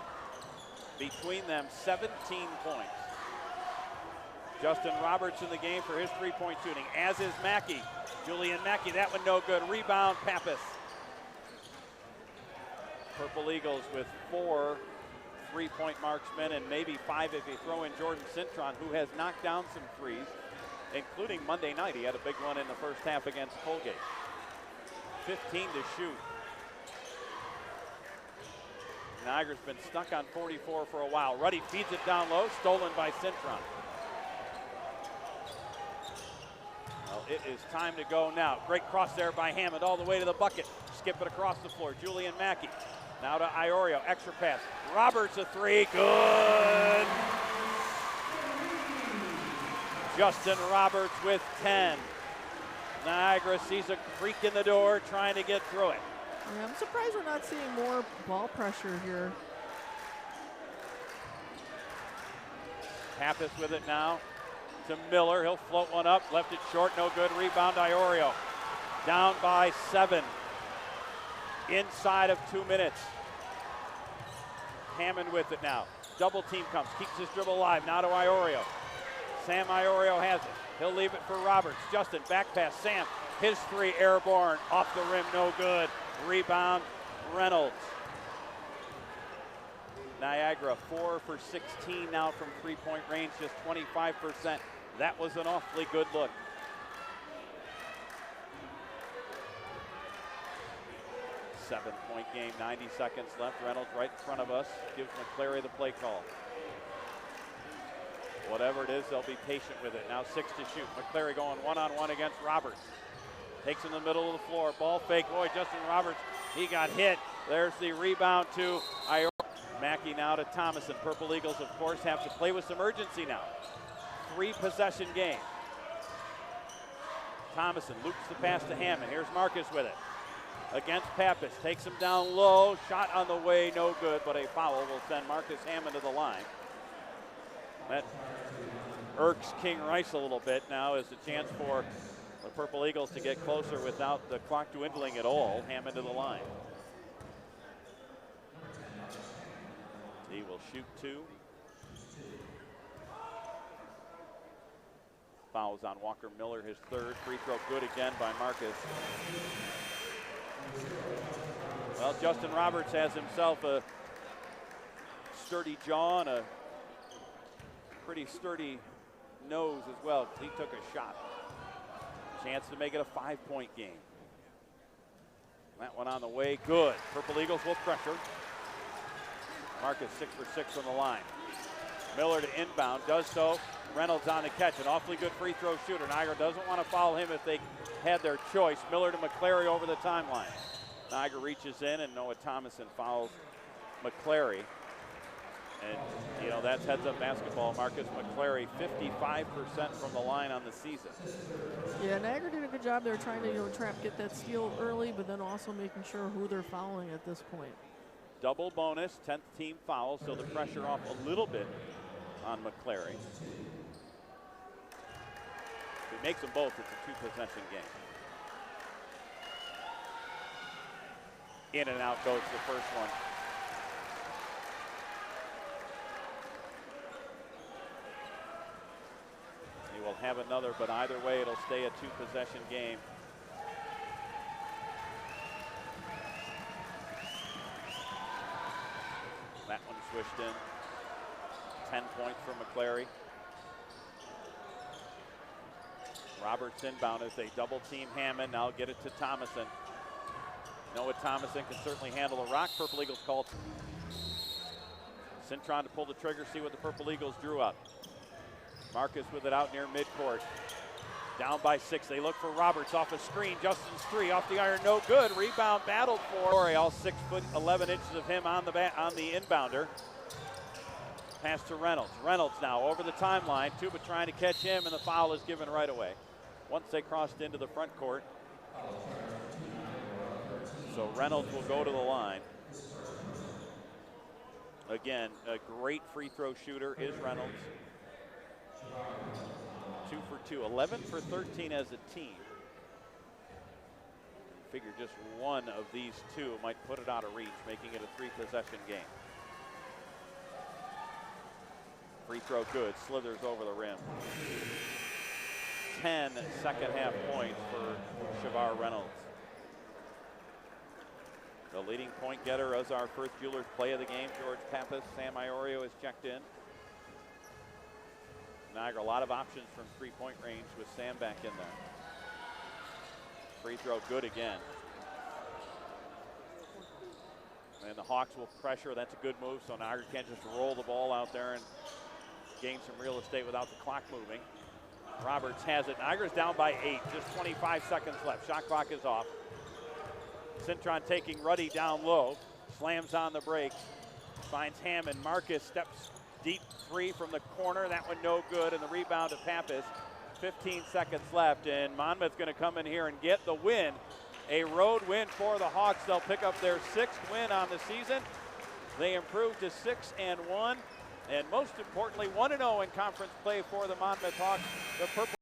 Between them, 17 points. Justin Roberts in the game for his three-point shooting, as is Mackey. Julian Mackey, that one no good. Rebound, Pappas. Purple Eagles with 4 three-point marksmen and maybe 5 if you throw in Jordan Cintron, who has knocked down some threes, including Monday night. He had a big one in the first half against Colgate. 15 to shoot. Niagara's been stuck on 44 for a while. Ruddy feeds it down low, stolen by Cintron. Well, it is time to go now. Great cross there by Hammond all the way to the bucket. Skip it across the floor. Julian Mackey. Now to Iorio. Extra pass. Roberts a three. Good. Justin Roberts with 10. Niagara sees a creak in the door, trying to get through it. Yeah, I'm surprised we're not seeing more ball pressure here. Pappas with it now to Miller. He'll float one up, left it short, no good. Rebound, Iorio. Down by 7. Inside of 2 minutes. Hammond with it now. Double team comes, keeps his dribble alive. Now to Iorio. Sam Iorio has it. He'll leave it for Roberts. Justin, back pass. Sam, his three airborne. Off the rim, no good. Rebound, Reynolds. Niagara 4 for 16 now from three-point range, just 25%. That was an awfully good look. Seven-point game, 90 seconds left. Reynolds right in front of us. Gives McClary the play call. Whatever it is, they'll be patient with it. Now 6 to shoot. McClary going one-on-one against Roberts. Takes in the middle of the floor. Ball fake. Boy, Justin Roberts, he got hit. There's the rebound to Iorio. Mackey now to Thomason. Purple Eagles, of course, have to play with some urgency now. 3-possession game. Thomason loops the pass to Hammond. Here's Marcus with it. Against Pappas. Takes him down low. Shot on the way, no good, but a foul will send Marcus Hammond to the line. That irks King Rice a little bit now as a chance for the Purple Eagles to get closer without the clock dwindling at all. Hammond to the line. He will shoot 2. Fouls on Walker Miller, his 3rd. Free throw good again by Marcus. Well, Justin Roberts has himself a sturdy jaw and a pretty sturdy nose as well. He took a shot. Chance to make it a 5-point game. That one on the way, good. Purple Eagles will pressure. Marcus 6 for 6 from the line. Miller to inbound, does so. Reynolds on the catch, an awfully good free throw shooter. Niagara doesn't want to foul him if they had their choice. Miller to McClary over the timeline. Niagara reaches in and Noah Thomason fouls McClary. And, you know, that's heads-up basketball. Marcus McClary, 55% from the line on the season. Yeah, Niagara did a good job there trying to, get that steal early, but then also making sure who they're fouling at this point. Double bonus, 10th team foul, so the pressure off a little bit on McClary. If he makes them both, it's a 2-possession game. In and out goes the first one. He will have another, but either way, it'll stay a 2-possession game. That one swished in. 10 points for McClary. Roberts inbound as they double team Hammond. Now get it to Thomason. Noah Thomason can certainly handle a rock. Purple Eagles called. Cintron to pull the trigger, see what the Purple Eagles drew up. Marcus with it out near midcourt. Down by 6. They look for Roberts off a screen. Justin's 3 off the iron, no good. Rebound battled for. All 6 foot 11 inches of him on the inbounder. Pass to Reynolds. Reynolds now over the timeline. Tuba trying to catch him, and the foul is given right away. Once they crossed into the front court. So Reynolds will go to the line. Again, a great free throw shooter is Reynolds. 2 for 2, 11 for 13 as a team. Figure just one of these two might put it out of reach, making it a 3-possession game. Free throw good, slithers over the rim. 10 second half points for Shavar Reynolds. The leading point getter as our first Jewelers play of the game, George Pappas. Sam Iorio has checked in. Niagara, a lot of options from 3-point range with Sam back in there. Free throw good again. And the Hawks will pressure. That's a good move, so Niagara can't just roll the ball out there and gain some real estate without the clock moving. Roberts has it. Niagara's down by 8, just 25 seconds left. Shot clock is off. Cintron taking Ruddy down low, slams on the brakes, finds Hammond. Marcus steps deep 3 from the corner. That one no good, and the rebound to Pappas. 15 seconds left, and Monmouth's going to come in here and get the win. A road win for the Hawks. They'll pick up their 6th win on the season. They improve to 6-1, and most importantly, 1-0 in conference play for the Monmouth Hawks. The Purple